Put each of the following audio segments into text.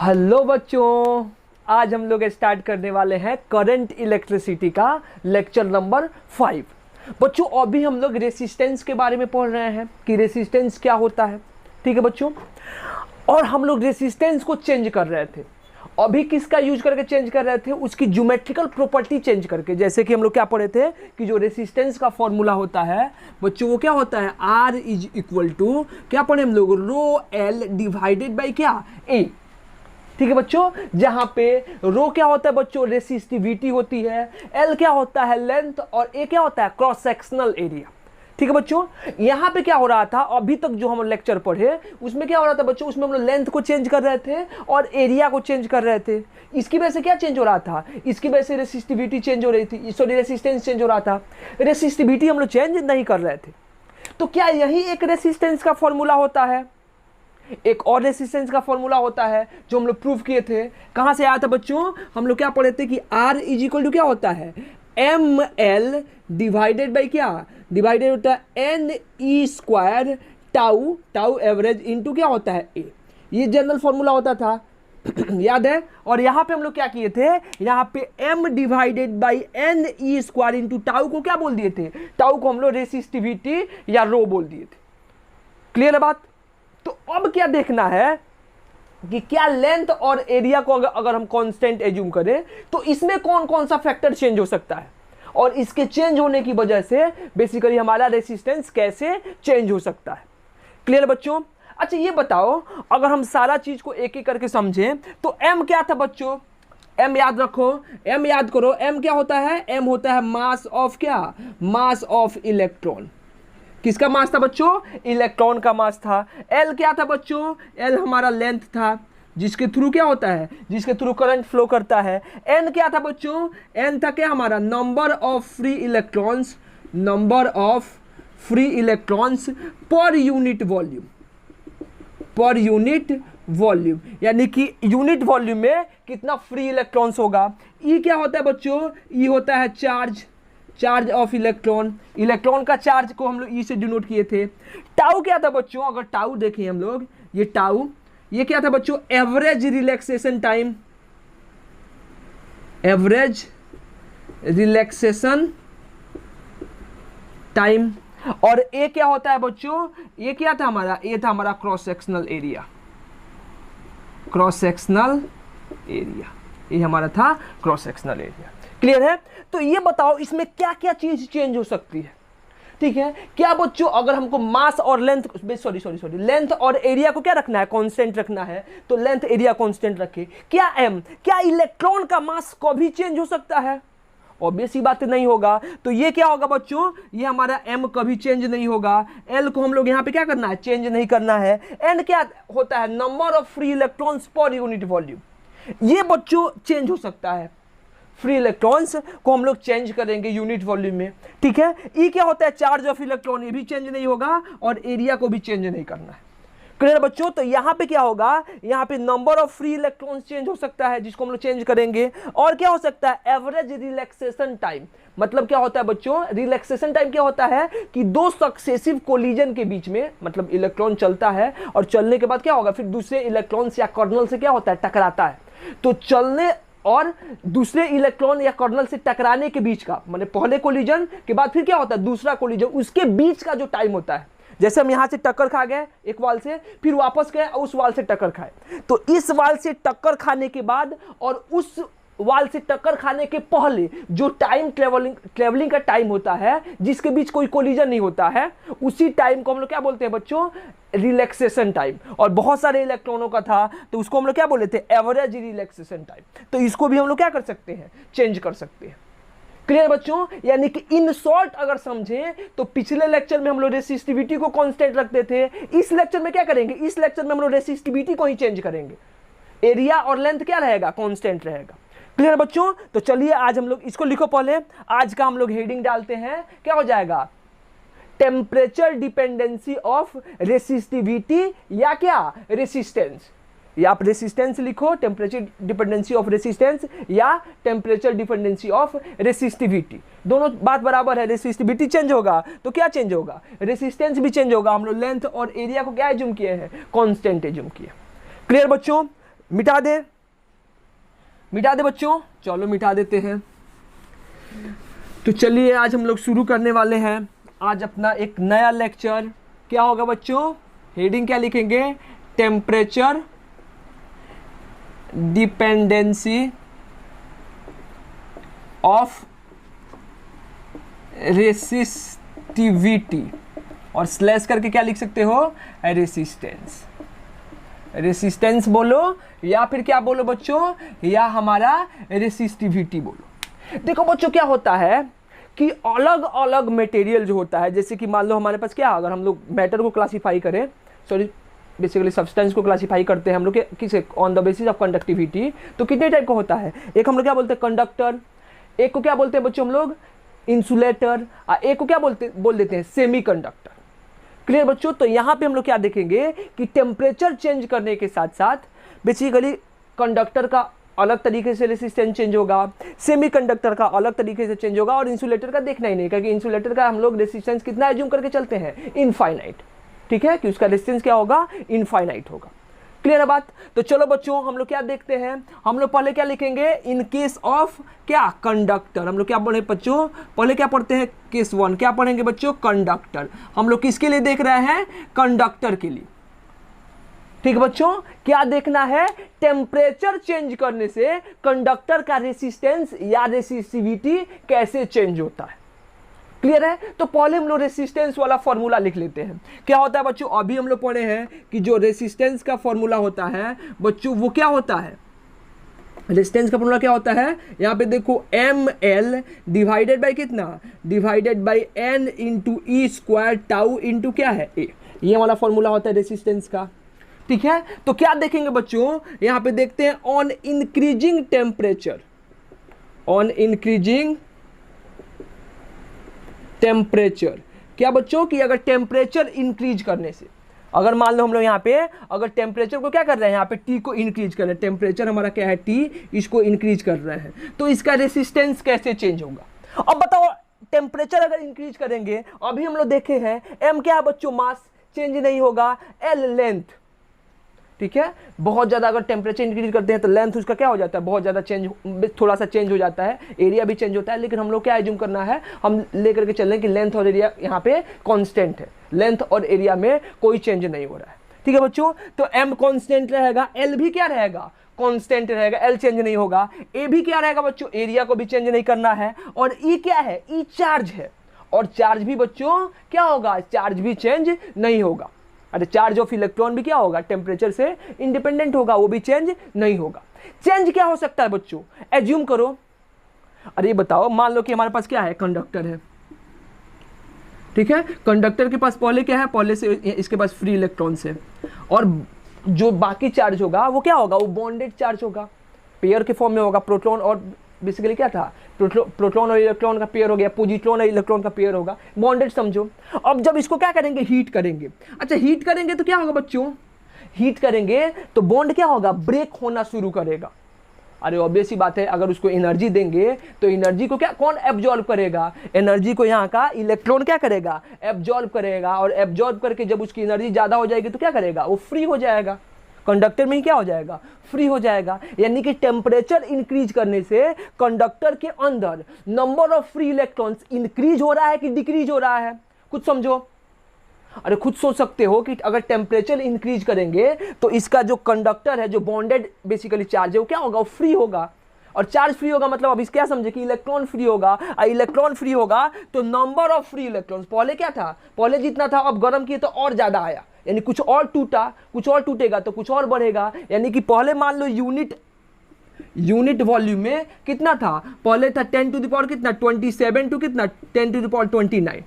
Hello बच्चों, आज हम लोग स्टार्ट करने वाले हैं करंट इलेक्ट्रिसिटी का लेक्चर नंबर 5। बच्चों अभी हम लोग रेसिस्टेंस के बारे में पढ़ रहे हैं कि रेसिस्टेंस क्या होता है। ठीक है बच्चों, और हम लोग रेसिस्टेंस को चेंज कर रहे थे। अभी किसका यूज करके चेंज कर रहे थे? उसकी ज्योमेट्रिकल प्रॉपर्टी चेंज करके। जैसे कि हम लोग क्या पढ़े थे कि जो रेसिस्टेंस का फॉर्मूला होता है बच्चों वो क्या होता है, R इज इक्वल टू क्या पढ़े हम लोग, रो एल डिवाइडेड बाई क्या, ए। ठीक है बच्चों, जहां पे रो क्या होता है बच्चों, रेसिस्टिविटी होती है, एल क्या होता है, लेंथ, और ए क्या होता है, क्रॉस सेक्शनल एरिया। ठीक है बच्चों, यहां पे क्या हो रहा था, अभी तक जो हम लेक्चर पढ़े उसमें क्या हो रहा था बच्चों, उसमें हम लोग लेंथ को चेंज कर रहे थे और एरिया को चेंज कर रहे थे। इसकी वजह से क्या चेंज हो रहा था, इसकी वजह से रेसिस्टिविटी चेंज हो रही थी, सॉरी रेसिस्टेंस चेंज हो रहा था। रेसिस्टिविटी हम लोग चेंज नहीं कर रहे थे। तो क्या यही एक रेसिस्टेंस का फॉर्मूला होता है? एक और रेसिस्टेंस का फॉर्मूला होता है जो हम लोग प्रूव किए थे। कहां से आया था बच्चों, हम लोग क्या पढ़े थे कि R इज इक्वल टू क्या होता है, एम एल डिवाइडेड बाई क्या, डिवाइडेड होता है N E square tau, tau average into क्या होता है ए। ये जनरल फॉर्मूला होता था याद है। और यहां पे हम लोग क्या किए थे, यहां पे m divided by N E square into tau को क्या बोल दिए थे, टाउ को हम लोग रेसिस्टिविटी या रो बोल दिए थे। क्लियर है बात? तो अब क्या देखना है कि क्या लेंथ और एरिया को अगर हम कांस्टेंट एज्यूम करें तो इसमें कौन कौन सा फैक्टर चेंज हो सकता है, और इसके चेंज होने की वजह से बेसिकली हमारा रेसिस्टेंस कैसे चेंज हो सकता है। क्लियर बच्चों? अच्छा ये बताओ, अगर हम सारा चीज को एक एक करके समझें तो m क्या था बच्चों, m याद रखो, m याद करो, m क्या होता है, m होता है मास ऑफ क्या, मास ऑफ इलेक्ट्रॉन। किसका मास था बच्चों, इलेक्ट्रॉन का मास था। एल क्या था बच्चों, एल हमारा लेंथ था जिसके थ्रू क्या होता है, जिसके थ्रू करंट फ्लो करता है। एन क्या था बच्चों, एन था क्या हमारा, number of free electrons, number of free electrons पर यूनिट वॉल्यूम, पर यूनिट वॉल्यूम, यानी कि यूनिट वॉल्यूम में कितना फ्री इलेक्ट्रॉन्स होगा। ई क्या होता है बच्चों, ई होता है charge, charge of electron, electron का चार्ज को हम लोग ई से डिनोट किए थे। टाउ क्या था बच्चों, अगर टाउ देखें हम लोग, ये टाउ, ये क्या था बच्चों, average relaxation time, average relaxation time. और ए क्या होता है बच्चों, ये क्या था हमारा, ये था हमारा cross sectional area, cross sectional area, ये हमारा था क्रॉस सेक्शनल एरिया। क्लियर है? तो ये बताओ इसमें क्या क्या चीज चेंज हो सकती है। ठीक है, क्या बच्चों अगर हमको मास और लेंथ, सॉरी लेंथ और एरिया को क्या रखना है, कांस्टेंट रखना है, तो लेंथ एरिया कांस्टेंट रखे। क्या m, क्या इलेक्ट्रॉन का मास कभी चेंज हो सकता है? ऑब्वियस ही बात नहीं होगा। तो ये क्या होगा बच्चों, ये हमारा m कभी चेंज नहीं होगा। l को हम लोग यहाँ पे क्या करना है, चेंज नहीं करना है। n क्या होता है, नंबर ऑफ फ्री इलेक्ट्रॉन्स पर यूनिट वॉल्यूम, ये बच्चों चेंज हो सकता है। फ्री इलेक्ट्रॉन्स को हम लोग चेंज करेंगे यूनिट वॉल्यूम में। ठीक है, ई क्या होता है, चार्ज ऑफ इलेक्ट्रॉन, ये भी चेंज नहीं होगा, और एरिया को भी चेंज नहीं करना है। क्लियर बच्चों? तो यहां पे क्या होगा, यहां पे number of free electrons change हो सकता है जिसको हम लोग चेंज करेंगे। और क्या हो सकता है, एवरेज रिलैक्सेशन टाइम। मतलब क्या होता है बच्चों, रिलैक्सेशन टाइम क्या होता है कि दो सक्सेसिव कोलिजन के बीच में, मतलब इलेक्ट्रॉन चलता है और चलने के बाद क्या होगा, फिर दूसरे इलेक्ट्रॉन या कर्नल से क्या होता है, टकराता है। तो चलने और दूसरे इलेक्ट्रॉन या कर्नल से टकराने के बीच का, माने पहले कोलिजन के बाद फिर क्या होता है दूसरा कोलिजन, उसके बीच का जो टाइम होता है, जैसे हम यहां से टक्कर खा गए एक वाल से, फिर वापस गए उस वाल से टक्कर खाए, तो इस वाल से टक्कर खाने के बाद और उस वाल से टक्कर खाने के पहले जो टाइम ट्रेवलिंग का टाइम होता है जिसके बीच कोई कोलिजन नहीं होता है, उसी टाइम को हम लोग क्या बोलते हैं बच्चों, रिलैक्सेशन टाइम। और बहुत सारे इलेक्ट्रॉनों का था तो उसको हम लोग क्या बोले थे, एवरेज रिलैक्सेशन टाइम। तो इसको भी हम लोग क्या कर सकते हैं, चेंज कर सकते हैं। क्लियर बच्चों? यानी कि इन शॉर्ट अगर समझें तो पिछले लेक्चर में हम लोग रेसिस्टिविटी को कांस्टेंट रखते थे, इस लेक्चर में क्या करेंगे, इस लेक्चर में हम लोग रेसिस्टिविटी को ही चेंज करेंगे, एरिया और लेंथ क्या रहेगा, कांस्टेंट रहेगा। क्लियर बच्चों? तो चलिए आज हम लोग इसको लिखो, पहले आज का हम लोग हेडिंग डालते हैं, क्या हो जाएगा, टेम्परेचर डिपेंडेंसी ऑफ रेसिस्टिविटी या क्या, रेसिस्टेंस। या आप रेसिस्टेंस लिखो, टेम्परेचर डिपेंडेंसी ऑफ रेसिस्टेंस या टेम्परेचर डिपेंडेंसी ऑफ रेसिस्टिविटी, दोनों बात बराबर है। रेसिस्टिविटी चेंज होगा तो क्या चेंज होगा, रेसिस्टेंस भी चेंज होगा। हम लोग लेंथ और एरिया को क्या एज्यूम किए हैं, कांस्टेंट एज्यूम किए। क्लियर बच्चों? मिटा दे, मिटा दे बच्चों, चलो मिटा देते हैं। तो चलिए आज हम लोग शुरू करने वाले हैं आज अपना एक नया लेक्चर। क्या होगा बच्चों, हेडिंग क्या लिखेंगे, टेम्परेचर डिपेंडेंसी ऑफ रेसिस्टिविटी, और स्लैश करके क्या लिख सकते हो, रेसिस्टेंस। रेसिस्टेंस बोलो या फिर क्या बोलो बच्चों, या हमारा रेसिस्टिविटी बोलो। देखो बच्चों क्या होता है कि अलग अलग मटेरियल जो होता है, जैसे कि मान लो हमारे पास क्या, अगर हम लोग मैटर को क्लासीफाई करें, सॉरी बेसिकली सब्सटेंस को क्लासीफाई करते हैं हम लोग किसे, on the basis of conductivity, तो कितने टाइप का होता है, एक हम लोग क्या बोलते हैं कंडक्टर, एक को क्या बोलते हैं बच्चों हम लोग इंसुलेटर, एक को क्या बोल देते हैं सेमी कंडक्टर। क्लियर बच्चों। तो यहाँ पे हम लोग क्या देखेंगे कि टेम्परेचर चेंज करने के साथ साथ बेसिकली कंडक्टर का अलग तरीके से रेसिस्टेंस चेंज होगा, सेमीकंडक्टर का अलग तरीके से चेंज होगा, और इंसुलेटर का देखना ही नहीं, क्योंकि इंसुलेटर का हम लोग रेसिस्टेंस कितना एज्यूम करके चलते हैं, इनफाइनाइट। ठीक है, कि उसका रेसिस्टेंस क्या होगा, इनफाइनाइट होगा। क्लियर है बात। तो चलो बच्चों हम लोग क्या देखते हैं, हम लोग पहले क्या लिखेंगे, इन केस ऑफ क्या, कंडक्टर। हम लोग क्या पढ़े बच्चों, पहले क्या पढ़ते हैं, केस 1 क्या पढ़ेंगे बच्चों, कंडक्टर। हम लोग किसके लिए देख रहे हैं, कंडक्टर के लिए। ठीक बच्चों, क्या देखना है, टेम्परेचर चेंज करने से कंडक्टर का रेसिस्टेंस या रेसिस्टिविटी कैसे चेंज होता है। क्लियर है। तो पहले हम लोग रेसिस्टेंस वाला फॉर्मूला लिख लेते हैं। क्या होता है बच्चों, अभी हम लोग पढ़े हैं कि जो रेसिस्टेंस का फॉर्मूला होता है बच्चों, वो क्या होता है, रेजिस्टेंस का फॉर्मूला क्या होता है, यहाँ पे देखो ml डिवाइडेड बाई कितना, divided by n into E square tau into क्या है a, ये वाला फॉर्मूला होता है रेजिस्टेंस का। ठीक है, तो क्या देखेंगे बच्चों, यहाँ पे देखते हैं on increasing temperature, on increasing temperature, क्या बच्चों कि अगर टेम्परेचर इंक्रीज करने से, अगर मान लो हम लोग यहाँ पे अगर टेम्परेचर को क्या कर रहे हैं, यहाँ पे टी को इंक्रीज कर रहे हैं, टेम्परेचर हमारा क्या है टी, इसको इंक्रीज कर रहे हैं, तो इसका रेसिस्टेंस कैसे चेंज होगा। अब बताओ टेम्परेचर अगर इंक्रीज करेंगे, अभी हम लोग देखे हैं एम क्या है बच्चों, मास चेंज नहीं होगा, एल लेंथ। ठीक है, बहुत ज़्यादा अगर टेम्परेचर इंक्रीज करते हैं तो लेंथ उसका क्या हो जाता है, बहुत ज़्यादा चेंज, थोड़ा सा चेंज हो जाता है, एरिया भी चेंज होता है, लेकिन हम लोग क्या एज्यूम करना है, हम लेकर के चल रहे हैं कि लेंथ और एरिया यहाँ पे कांस्टेंट है, लेंथ और एरिया में कोई चेंज नहीं हो रहा है। ठीक है बच्चों, तो एम कांस्टेंट रहेगा, एल भी क्या रहेगा, कांस्टेंट रहेगा, एल चेंज नहीं होगा, ए भी क्या रहेगा बच्चों, एरिया को भी चेंज नहीं करना है, और ई क्या है, ई चार्ज है, और चार्ज भी बच्चों क्या होगा, चार्ज भी चेंज नहीं होगा। अरे चार्ज ऑफ इलेक्ट्रॉन भी क्या होगा, टेम्परेचर से इंडिपेंडेंट होगा, वो भी चेंज नहीं होगा। चेंज क्या हो सकता है बच्चों, एज्यूम करो, अरे बताओ मान लो कि हमारे पास क्या है, कंडक्टर है। ठीक है, कंडक्टर के पास पहले क्या है, पहले से इसके पास फ्री इलेक्ट्रॉन्स है, और जो बाकी चार्ज होगा वो क्या होगा, वो बॉन्डेड चार्ज होगा, पेयर के फॉर्म में होगा, प्रोटॉन और बेसिकली क्या था, प्रोटॉन और इलेक्ट्रॉन का पेयर हो गया, पॉजिट्रॉन और इलेक्ट्रॉन का पेयर होगा, बॉन्डेड समझो। अब जब इसको क्या करेंगे, हीट करेंगे, अच्छा हीट करेंगे तो क्या होगा बच्चों, हीट करेंगे तो बॉन्ड क्या होगा, ब्रेक होना शुरू करेगा। अरे ऑब्वियस ही बात है, अगर उसको एनर्जी देंगे तो एनर्जी को क्या कौन एब्जॉर्ब करेगा, एनर्जी को यहाँ का इलेक्ट्रॉन क्या करेगा, एब्जॉर्ब करेगा, और एब्जॉर्ब करके जब उसकी एनर्जी ज़्यादा हो जाएगी तो क्या करेगा, वो फ्री हो जाएगा, कंडक्टर में ही क्या हो जाएगा, फ्री हो जाएगा। यानी कि टेम्परेचर इंक्रीज करने से कंडक्टर के अंदर number of free electrons increase हो रहा है कि डिक्रीज हो रहा है, कुछ समझो। अरे खुद सोच सकते हो कि अगर टेम्परेचर इंक्रीज करेंगे तो इसका जो कंडक्टर है, जो बॉन्डेड बेसिकली चार्ज है, वो क्या होगा, वो फ्री होगा, और चार्ज फ्री होगा मतलब अब इस क्या समझे कि इलेक्ट्रॉन फ्री होगा, और इलेक्ट्रॉन फ्री होगा तो नंबर ऑफ फ्री इलेक्ट्रॉन्स, पहले क्या था, पहले जितना था अब गर्म किए तो और ज्यादा आया, यानी कुछ और टूटा, कुछ और टूटेगा तो कुछ और बढ़ेगा। यानी कि पहले मान लो यूनिट वॉल्यूम में कितना था, पहले था 10 टू द पावर कितना 27 टू कितना 10 टू द पावर 29,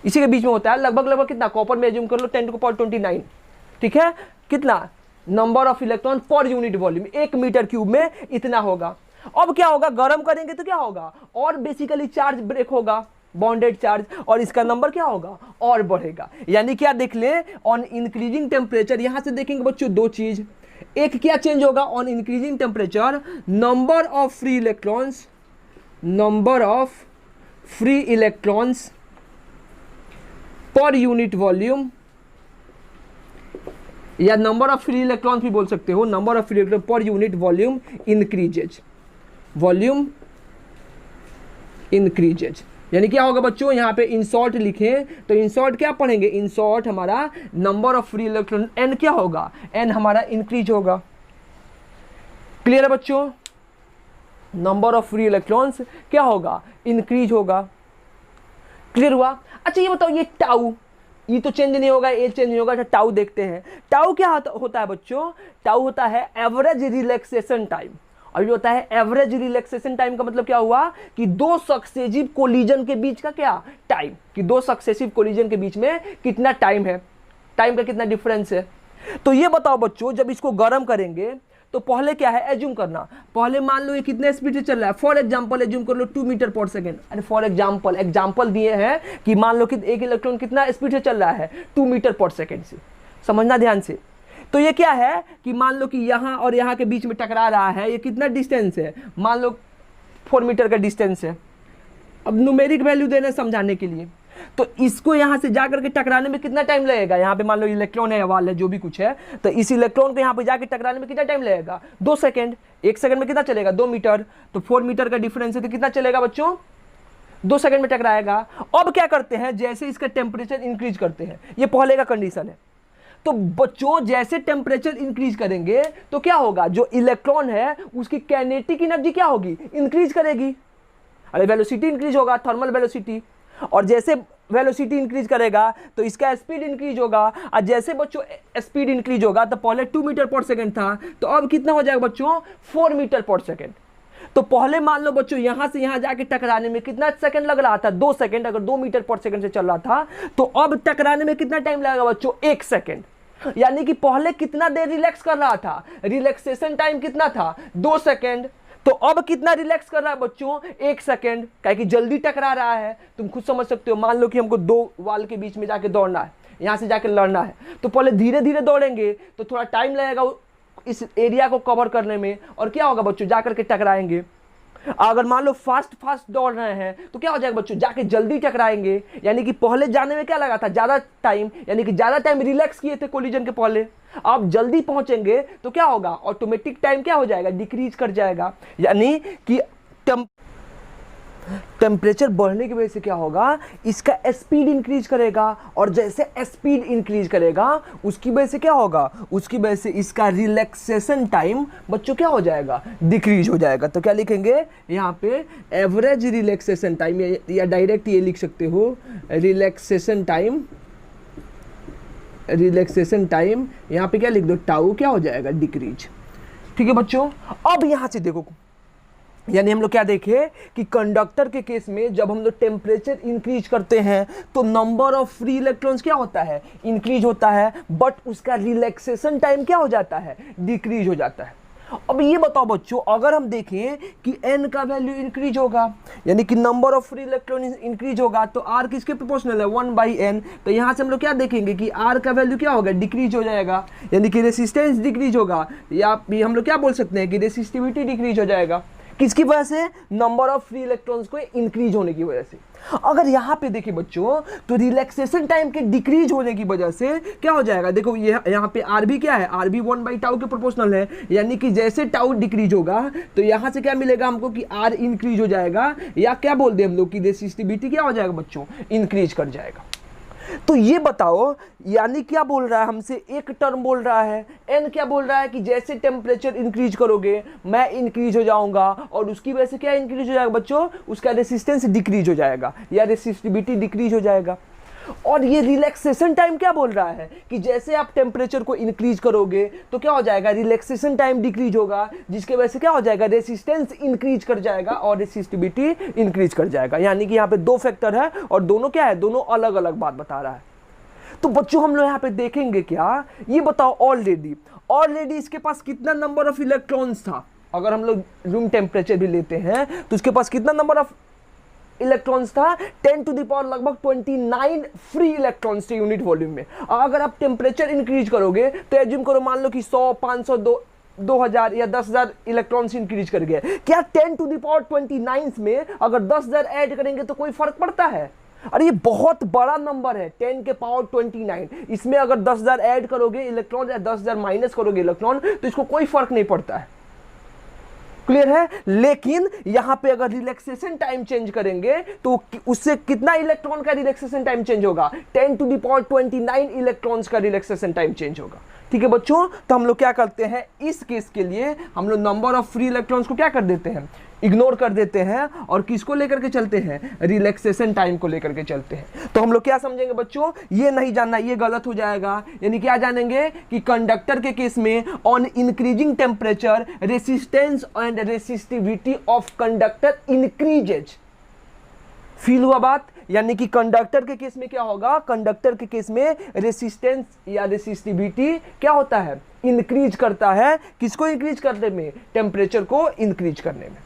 इसी के बीच में होता है, लगभग कितना, कॉपर में एज्यूम कर लो 10 टू द पावर 29। ठीक है, कितना number of electron per unit volume, 1 metre cube में इतना होगा। अब क्या होगा, गर्म करेंगे तो क्या होगा, और बेसिकली चार्ज ब्रेक होगा, बॉन्डेड चार्ज, और इसका नंबर क्या होगा, और बढ़ेगा। यानी क्या देख ले, ऑन इंक्रीजिंग टेम्परेचर, यहां से देखेंगे बच्चों दो चीज, एक क्या चेंज होगा on increasing temperature, number of free electrons, number of free electrons पर यूनिट वॉल्यूम या नंबर ऑफ फ्री इलेक्ट्रॉन्स भी बोल सकते हो, number of free electron per unit volume increases, volume increases. यानी क्या होगा बच्चों, यहाँ पे इन शॉर्ट लिखें तो इन शॉर्ट क्या पढ़ेंगे, इन शॉर्ट हमारा number of free electron N क्या होगा, एन हमारा इंक्रीज होगा। क्लियर है बच्चों, नंबर ऑफ फ्री इलेक्ट्रॉन्स क्या होगा, इंक्रीज होगा। क्लियर हुआ। अच्छा ये बताओ, ये टाउ, ये तो चेंज नहीं होगा, ये चेंज नहीं होगा। अच्छा टाउ देखते हैं, टाउ क्या होता है बच्चों, टाउ होता है एवरेज रिलैक्सेशन टाइम। और ये होता है एवरेज रिलैक्सेशन टाइम का मतलब क्या हुआ कि दो सक्सेसिव कोलिजन के बीच का क्या टाइम, कि दो सक्सेसिव कोलिजन के बीच में कितना टाइम है, टाइम का कितना डिफरेंस है। तो ये बताओ बच्चों, जब इसको गर्म करेंगे तो पहले क्या है, एज्यूम करना, पहले मान लो ये कितने स्पीड से चल रहा है। फॉर एग्जांपल एज्यूम कर लो 2 मीटर पर सेकंड। अरे फॉर एग्जांपल दिए हैं कि मान लो कि एक इलेक्ट्रॉन कितना स्पीड से चल रहा है, 2 मीटर पर सेकंड से। समझना ध्यान से। तो ये क्या है कि मान लो कि यहाँ और यहाँ के बीच में टकरा रहा है, ये कितना डिस्टेंस है, मान लो 4 मीटर का डिस्टेंस है। अब न्यूमेरिक वैल्यू देना समझाने के लिए, तो इसको यहाँ से जाकर के टकराने में कितना टाइम लगेगा। यहाँ पे मान लो इलेक्ट्रॉन है, वाल है, जो भी कुछ है, तो इस इलेक्ट्रॉन को यहाँ पे जाके टकराने में कितना टाइम लगेगा, 2 सेकंड। 1 सेकंड में कितना चलेगा, 2 मीटर, तो 4 मीटर का डिफरेंस है, तो कितना चलेगा बच्चों, 2 सेकंड में टकराएगा। अब क्या करते हैं, जैसे इसका टेम्परेचर इंक्रीज करते हैं, ये पहले का कंडीशन है। तो बच्चों जैसे टेम्परेचर इंक्रीज करेंगे तो क्या होगा, जो इलेक्ट्रॉन है उसकी काइनेटिक एनर्जी क्या होगी, इंक्रीज करेगी। अरे वेलोसिटी इंक्रीज होगा, थर्मल वेलोसिटी। और जैसे वेलोसिटी इंक्रीज करेगा तो इसका स्पीड इंक्रीज होगा। और जैसे बच्चों स्पीड इंक्रीज होगा, तो पहले 2 मीटर पर सेकंड था, तो अब कितना हो जाएगा बच्चों, 4 मीटर पर सेकंड। तो पहले मान लो बच्चों यहां से यहां जाके टकराने में कितना सेकंड लग रहा था, 2 सेकंड। अगर 2 मीटर पर सेकंड से चल रहा था, तो अब टकराने में कितना टाइम लगेगा बच्चों, 1 सेकंड। यानी कि पहले कितना देर रिलैक्स कर रहा था, रिलैक्सेशन टाइम कितना था, 2 सेकंड। तो अब कितना रिलैक्स कर रहा है बच्चों, 1 सेकंड, कि जल्दी टकरा रहा है। तुम खुद समझ सकते हो, मान लो कि हमको 2 वाल के बीच में जाके दौड़ना है, यहां से जाके लड़ना है, तो पहले धीरे धीरे दौड़ेंगे तो थोड़ा टाइम लगेगा इस एरिया को कवर करने में। और क्या होगा बच्चों, जाकर के टकराएंगे। अगर मान लो फास्ट दौड़ रहे हैं तो क्या हो जाएगा बच्चों, जाके जल्दी टकराएंगे। यानी कि पहले जाने में क्या लगा था, ज्यादा टाइम, यानी कि ज्यादा टाइम रिलैक्स किए थे कोलिजन के पहले। आप जल्दी पहुंचेंगे तो क्या होगा, ऑटोमेटिक टाइम क्या हो जाएगा, डिक्रीज कर जाएगा। यानी कि टेम्परेचर बढ़ने की वजह से क्या होगा, इसका स्पीड इंक्रीज करेगा। और जैसे स्पीड इंक्रीज करेगा उसकी वजह से क्या होगा, उसकी वजह से इसका रिलैक्सेशन टाइम बच्चों क्या हो जाएगा, डिक्रीज हो जाएगा। तो क्या लिखेंगे यहाँ पे, एवरेज रिलैक्सेशन टाइम, या डायरेक्ट ये लिख सकते हो, रिलैक्सेशन टाइम यहाँ पे क्या लिख दो, टाउ क्या हो जाएगा, डिक्रीज। ठीक है बच्चों। अब यहाँ से देखो, यानी हम लोग क्या देखे कि कंडक्टर के केस में जब हम लोग टेम्परेचर इंक्रीज करते हैं तो नंबर ऑफ फ्री इलेक्ट्रॉन्स क्या होता है, इंक्रीज होता है, बट उसका रिलैक्सेशन टाइम क्या हो जाता है, डिक्रीज हो जाता है। अब ये बताओ बच्चों, अगर हम देखें कि n का वैल्यू इंक्रीज होगा, यानी कि number of free electron increase होगा, तो r किसके प्रोपोर्शनल है, 1/n। तो यहाँ से हम लोग क्या देखेंगे कि r का वैल्यू क्या होगा, डिक्रीज हो जाएगा, यानी कि रेसिस्टेंस डिक्रीज होगा, या भी हम लोग क्या बोल सकते हैं कि रेसिस्टिविटी डिक्रीज हो जाएगा। किसकी वजह से, नंबर ऑफ फ्री इलेक्ट्रॉन्स को इंक्रीज होने की वजह से। अगर यहाँ पे देखिए बच्चों, तो रिलैक्सेशन टाइम के डिक्रीज होने की वजह से क्या हो जाएगा, देखो ये यहाँ पे आर भी क्या है, आर भी 1/टाउ के प्रोपोर्शनल है। यानी कि जैसे टाउ डिक्रीज होगा तो यहाँ से क्या मिलेगा हमको कि आर इंक्रीज हो जाएगा, या क्या बोल दे हम लोग कि रेसिस्टिविटी क्या हो जाएगा बच्चों, इंक्रीज कर जाएगा। तो ये बताओ, यानी क्या बोल रहा है हमसे, एक टर्म बोल रहा है, एन क्या बोल रहा है कि जैसे टेम्परेचर इंक्रीज करोगे मैं इंक्रीज हो जाऊंगा, और उसकी वजह से क्या इंक्रीज हो जाएगा बच्चों, उसका रेसिस्टेंस डिक्रीज हो जाएगा, या रेसिस्टिविटी डिक्रीज हो जाएगा। और ये रिलैक्सेशन टाइम क्या बोल रहा है कि जैसे आप टेम्परेचर को इंक्रीज करोगे तो क्या हो जाएगा, रिलैक्सेशन टाइम डिक्रीज होगा, जिसके वजह से क्या हो जाएगा, रेसिस्टेंस इंक्रीज कर जाएगा और रेसिस्टिविटी इंक्रीज कर जाएगा। यानी कि यहाँ पे 2 फैक्टर है और दोनों क्या है, दोनों अलग अलग बात बता रहा है। तो बच्चों हम लोग यहाँ पे देखेंगे क्या, ये बताओ, ऑलरेडी इसके पास कितना नंबर ऑफ इलेक्ट्रॉन्स था। अगर हम लोग रूम टेम्परेचर भी लेते हैं तो उसके पास कितना नंबर ऑफ इलेक्ट्रॉन्स था, 10 टू द पावर लगभग 29 फ्री इलेक्ट्रॉन्स थे यूनिट वॉल्यूम में। अगर आप टेम्परेचर इंक्रीज करोगे तो एज्यूम करो, मान लो कि 100, 500, 2000 या 10,000 इलेक्ट्रॉन्स इंक्रीज कर गए। क्या 10 टू द पावर 29 में अगर 10,000 ऐड करेंगे तो कोई फर्क पड़ता है? अरे ये बहुत बड़ा नंबर है, 10 के पावर 29। इसमें अगर 10,000 ऐड करोगे इलेक्ट्रॉन या 10,000 माइनस करोगे इलेक्ट्रॉन तो इसको कोई फर्क नहीं पड़ता है। क्लियर है? लेकिन यहां पे अगर रिलैक्सेशन टाइम चेंज करेंगे तो उससे कितना इलेक्ट्रॉन का रिलैक्सेशन टाइम चेंज होगा? 10 टू द पावर 29 इलेक्ट्रॉन्स का रिलैक्सेशन टाइम चेंज होगा। ठीक है बच्चों, तो हम लोग क्या करते हैं, इस केस के लिए हम लोग नंबर ऑफ फ्री इलेक्ट्रॉन्स को क्या कर देते हैं, इग्नोर कर देते हैं, और किसको लेकर के चलते हैं, रिलैक्सेशन टाइम को लेकर के चलते हैं। तो हम लोग क्या समझेंगे बच्चों, ये नहीं जानना, ये गलत हो जाएगा। यानी क्या जानेंगे कि कंडक्टर के केस में on increasing temperature resistance and resistivity of conductor increases. Feel हुआ बात? यानी कि कंडक्टर के केस में क्या होगा, कंडक्टर के केस में रेसिस्टेंस या रेसिस्टिविटी क्या होता है, इंक्रीज करता है। किसको इंक्रीज करने में, टेम्परेचर को इंक्रीज करने में।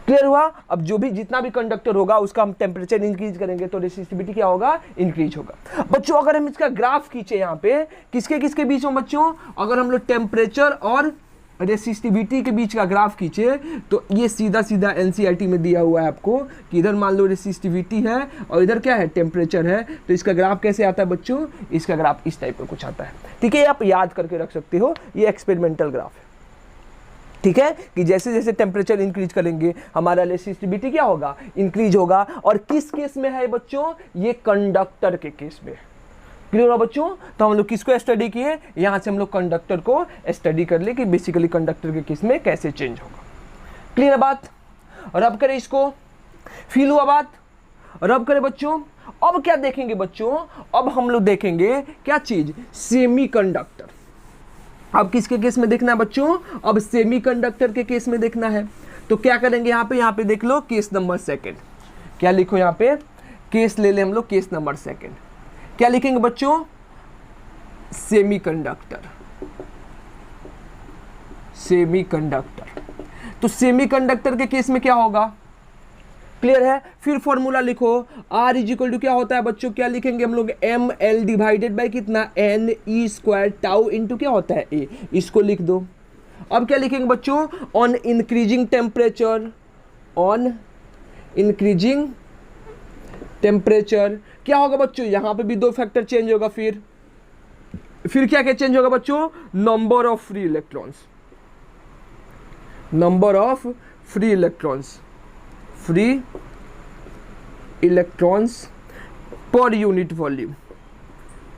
क्लियर हुआ? अब जो भी जितना भी कंडक्टर होगा उसका हम टेम्परेचर इंक्रीज करेंगे तो रेसिस्टिविटी क्या होगा, इंक्रीज होगा। बच्चों अगर हम इसका ग्राफ खींचे यहाँ पे, किसके किसके बीच में बच्चों, अगर हम लोग टेम्परेचर और रेसिस्टिविटी के बीच का ग्राफ खींचे तो ये सीधा सीधा एनसीईआरटी में दिया हुआ है आपको कि इधर मान लो रेसिस्टिविटी है और इधर क्या है, टेम्परेचर है। तो इसका ग्राफ कैसे आता है बच्चों, इसका ग्राफ इस टाइप का कुछ आता है। ठीक है, आप याद करके रख सकते हो, ये एक्सपेरिमेंटल ग्राफ है। ठीक है, कि जैसे जैसे टेम्परेचर इंक्रीज करेंगे हमारा रेसिस्टिविटी क्या होगा, इंक्रीज होगा। और किस केस में है बच्चों, ये कंडक्टर के केस में। क्लियर हुआ बच्चों? तो हम लोग किसको स्टडी किए, यहां से हम लोग कंडक्टर को स्टडी कर ले कि बेसिकली कंडक्टर के केस में कैसे चेंज होगा। क्लियर है बात? रब करें इसको, फील हुआ बात? रब करें बच्चों। अब क्या देखेंगे बच्चों, अब हम लोग देखेंगे क्या चीज, सेमीकंडक्टर। अब किसके केस में देखना है बच्चों, अब सेमीकंडक्टर के केस में देखना है। तो क्या करेंगे यहाँ पे देख लो, केस नंबर सेकंड। क्या लिखो यहाँ पे, केस ले ले हम लोग, केस नंबर सेकंड। क्या लिखेंगे बच्चों, सेमीकंडक्टर। सेमीकंडक्टर, तो सेमीकंडक्टर के केस में क्या होगा, क्लियर है? फिर फॉर्मूला लिखो, R इज इक्वल टू क्या होता है बच्चों, क्या लिखेंगे हम लोग, ml डिवाइडेड बाई कितना, NE² टाउ इंटू क्या होता है A, इसको लिख दो। अब क्या लिखेंगे बच्चों, on increasing temperature, on increasing temperature क्या होगा बच्चों, यहां पे भी दो फैक्टर चेंज होगा। फिर क्या क्या चेंज होगा बच्चों, number of free electrons, number of free electrons, free electrons पर यूनिट वॉल्यूम,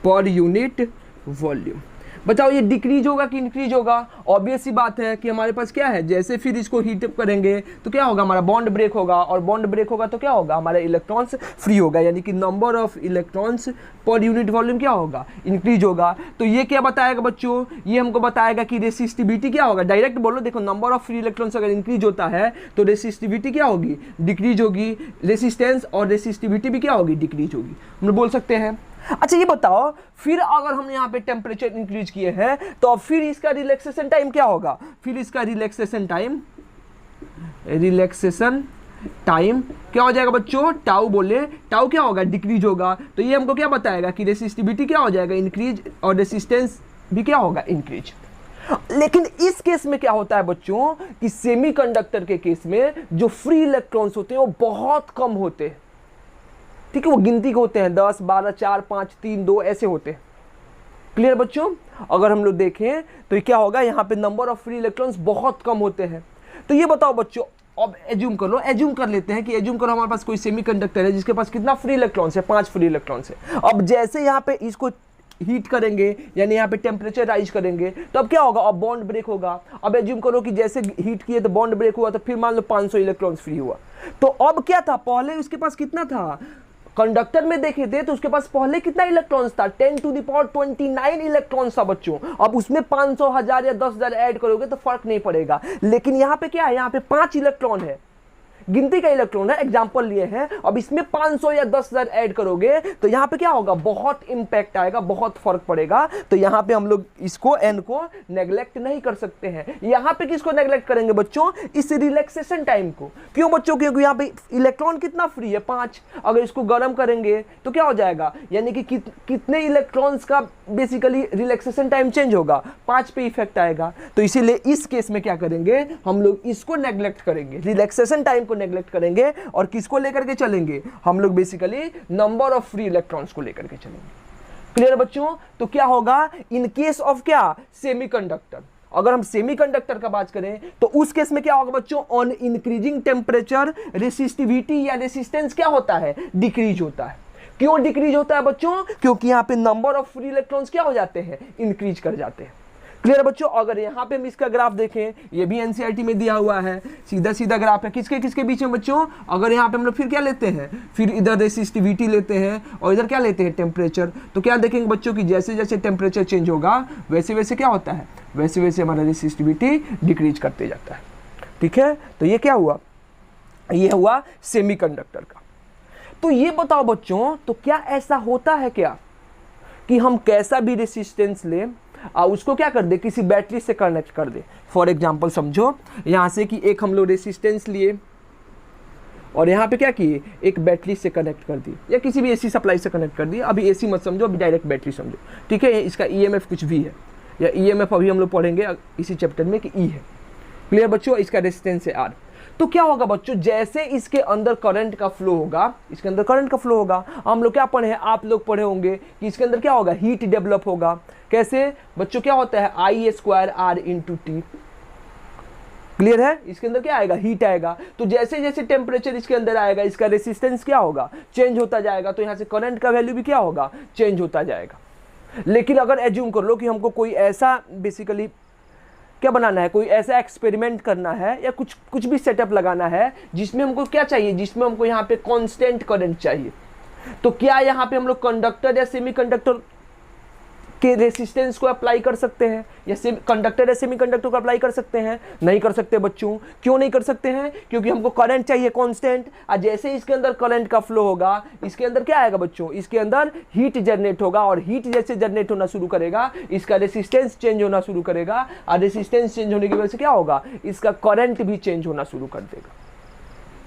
पर यूनिट वॉल्यूम। बताओ ये डिक्रीज होगा कि इंक्रीज होगा? ऑब्वियस सी बात है कि हमारे पास क्या है, जैसे फिर इसको हीट अप करेंगे तो क्या होगा, हमारा बॉन्ड ब्रेक होगा, और बॉन्ड ब्रेक होगा तो क्या होगा, हमारा इलेक्ट्रॉन्स फ्री होगा। यानी कि नंबर ऑफ इलेक्ट्रॉन्स पर यूनिट वॉल्यूम क्या होगा, इंक्रीज होगा। तो ये क्या बताएगा बच्चों, ये हमको बताएगा कि रेसिस्टिविटी क्या होगा। डायरेक्ट बोलो, देखो नंबर ऑफ फ्री इलेक्ट्रॉन्स अगर इंक्रीज होता है तो रेसिस्टिविटी क्या होगी, डिक्रीज होगी। रेसिस्टेंस और रेसिस्टिविटी भी क्या होगी, डिक्रीज होगी, हम लोग बोल सकते हैं। अच्छा ये बताओ, फिर अगर हमने यहाँ पे टेम्परेचर इंक्रीज किए हैं तो फिर इसका रिलैक्सेशन टाइम क्या होगा, फिर इसका रिलैक्सेशन टाइम, रिलैक्सेशन टाइम क्या हो जाएगा बच्चों, टाउ बोले, टाउ क्या होगा, डिक्रीज होगा। तो ये हमको क्या बताएगा कि रेसिस्टिविटी क्या हो जाएगा, इंक्रीज, और रेसिस्टेंस भी क्या होगा, इंक्रीज। लेकिन इस केस में क्या होता है बच्चों कि सेमीकंडक्टर के केस में जो फ्री इलेक्ट्रॉन्स होते हैं वो बहुत कम होते हैं। ठीक है, वो गिनती के होते हैं, 10, 12, 4, 5, 3, 2 ऐसे होते हैं। क्लियर बच्चों? अगर हम लोग देखें तो क्या होगा, यहाँ पे नंबर ऑफ फ्री इलेक्ट्रॉन्स बहुत कम होते हैं। तो ये बताओ बच्चों, अब एज्यूम कर लो, एज्यूम कर लेते हैं कि एज्यूम करो हमारे पास कोई सेमीकंडक्टर है जिसके पास कितना फ्री इलेक्ट्रॉन्स है, 5 फ्री इलेक्ट्रॉन्स है। अब जैसे यहाँ पे इसको हीट करेंगे, यानी यहाँ पे टेम्परेचर राइज करेंगे तो अब क्या होगा, अब बॉन्ड ब्रेक होगा। अब एज्यूम करो कि जैसे हीट किए तो बॉन्ड ब्रेक हुआ, तो फिर मान लो 500 इलेक्ट्रॉन्स फ्री हुआ। तो अब क्या था, पहले उसके पास कितना था, कंडक्टर में देखे थे तो उसके पास पहले कितना इलेक्ट्रॉन्स था, 10 टू द पावर 29 इलेक्ट्रॉन्स था बच्चों। अब उसमें 500, 1000 या 10,000 ऐड करोगे तो फर्क नहीं पड़ेगा। लेकिन यहाँ पे क्या है, यहाँ पे 5 इलेक्ट्रॉन है, गिनती का इलेक्ट्रॉन है, एग्जांपल लिए हैं। अब इसमें 500 या 10,000 ऐड करोगे तो यहाँ पे क्या होगा, बहुत इंपैक्ट आएगा, बहुत फर्क पड़ेगा। तो यहाँ पे हम लोग इसको एन को नेग्लेक्ट नहीं कर सकते हैं। यहाँ पे किसको नेग्लेक्ट करेंगे बच्चों, इस रिलैक्सेशन टाइम को। क्यों बच्चों, क्योंकि यहाँ पे इलेक्ट्रॉन कितना फ्री है, 5। अगर इसको गर्म करेंगे तो क्या हो जाएगा, यानी कि कितने इलेक्ट्रॉन्स का बेसिकली रिलैक्सेशन टाइम चेंज होगा, 5 पे इफेक्ट आएगा। तो इसीलिए इस केस में क्या करेंगे, हम लोग इसको नेग्लेक्ट करेंगे, रिलैक्सेशन टाइम को नेग्लेक्ट करेंगे और किसको लेकर के चलेंगे, हम लोग basically number of free electrons को लेकर के चलेंगे। क्लियर बच्चों? तो क्या होगा इन केस ऑफ क्या, सेमीकंडक्टर, अगर हम सेमीकंडक्टर का बात करें तो उस केस में क्या होगा बच्चों, ऑन इंक्रीजिंग टेम्परेचर रेसिस्टिविटी या रेसिस्टेंस क्या होता है, डिक्रीज होता है। क्यों डिक्रीज होता है बच्चों, क्योंकि यहाँ पे नंबर ऑफ फ्री इलेक्ट्रॉन्स क्या हो जाते हैं, इंक्रीज कर जाते हैं। क्लियर बच्चों? अगर यहाँ पे हम इसका ग्राफ देखें, ये भी एनसीईआरटी में दिया हुआ है, सीधा सीधा ग्राफ है, किसके किसके बीच में बच्चों, अगर यहाँ पे हम लोग फिर क्या लेते हैं, फिर इधर रेसिस्टिविटी लेते हैं और इधर क्या लेते हैं, टेम्परेचर। तो क्या देखेंगे बच्चों कि जैसे जैसे टेम्परेचर चेंज होगा वैसे वैसे क्या होता है, वैसे वैसे हमारा रेसिस्टिविटी डिक्रीज करते जाता है। ठीक है, तो ये क्या हुआ, ये हुआ सेमीकंडक्टर का। तो ये बताओ बच्चों, तो क्या ऐसा होता है क्या कि हम कैसा भी रेसिस्टेंस लें और उसको क्या कर दे, किसी बैटरी से कनेक्ट कर दे। फॉर एग्जांपल समझो यहाँ से कि एक हम लोग रेसिस्टेंस लिए और यहाँ पे क्या किए, एक बैटरी से कनेक्ट कर दी या किसी भी एसी सप्लाई से कनेक्ट कर दी। अभी एसी मत समझो, अभी डायरेक्ट बैटरी समझो। ठीक है, इसका ईएमएफ कुछ भी है, या ईएमएफ अभी हम लोग पढ़ेंगे इसी चैप्टर में कि ई है। क्लियर बच्चों? इसका रेजिस्टेंस है आर। तो क्या होगा बच्चों, जैसे इसके अंदर करंट का फ्लो होगा, इसके अंदर करंट का फ्लो होगा, हम लोग क्या पढ़े हैं, आप लोग पढ़े होंगे कि इसके अंदर क्या होगा, हीट डेवलप होगा। कैसे बच्चों, क्या होता है, I square R into T. Clear है? इसके अंदर क्या आएगा, हीट आएगा। तो जैसे जैसे टेम्परेचर इसके अंदर आएगा, इसका रेसिस्टेंस क्या होगा, चेंज होता जाएगा। तो यहाँ से करंट का वैल्यू भी क्या होगा, चेंज होता जाएगा। लेकिन अगर एज्यूम कर लो कि हमको कोई ऐसा बेसिकली क्या बनाना है, कोई ऐसा एक्सपेरिमेंट करना है या कुछ भी सेटअप लगाना है जिसमें हमको क्या चाहिए, जिसमें हमको यहाँ पे कांस्टेंट करंट चाहिए। तो क्या यहाँ पे हम लोग कंडक्टर या सेमीकंडक्टर के रेसिस्टेंस को अप्लाई कर सकते हैं, या कंडक्टर या सेमीकंडक्टर को अप्लाई कर सकते हैं? नहीं कर सकते बच्चों। क्यों नहीं कर सकते हैं? क्योंकि हमको करंट चाहिए कांस्टेंट, और जैसे इसके अंदर करंट का फ्लो होगा, इसके अंदर क्या आएगा बच्चों, इसके अंदर हीट जनरेट होगा, और हीट जैसे जनरेट होना शुरू करेगा इसका रेसिस्टेंस चेंज होना शुरू करेगा, और रेसिस्टेंस चेंज होने की वजह से क्या होगा, इसका करंट भी चेंज होना शुरू कर देगा।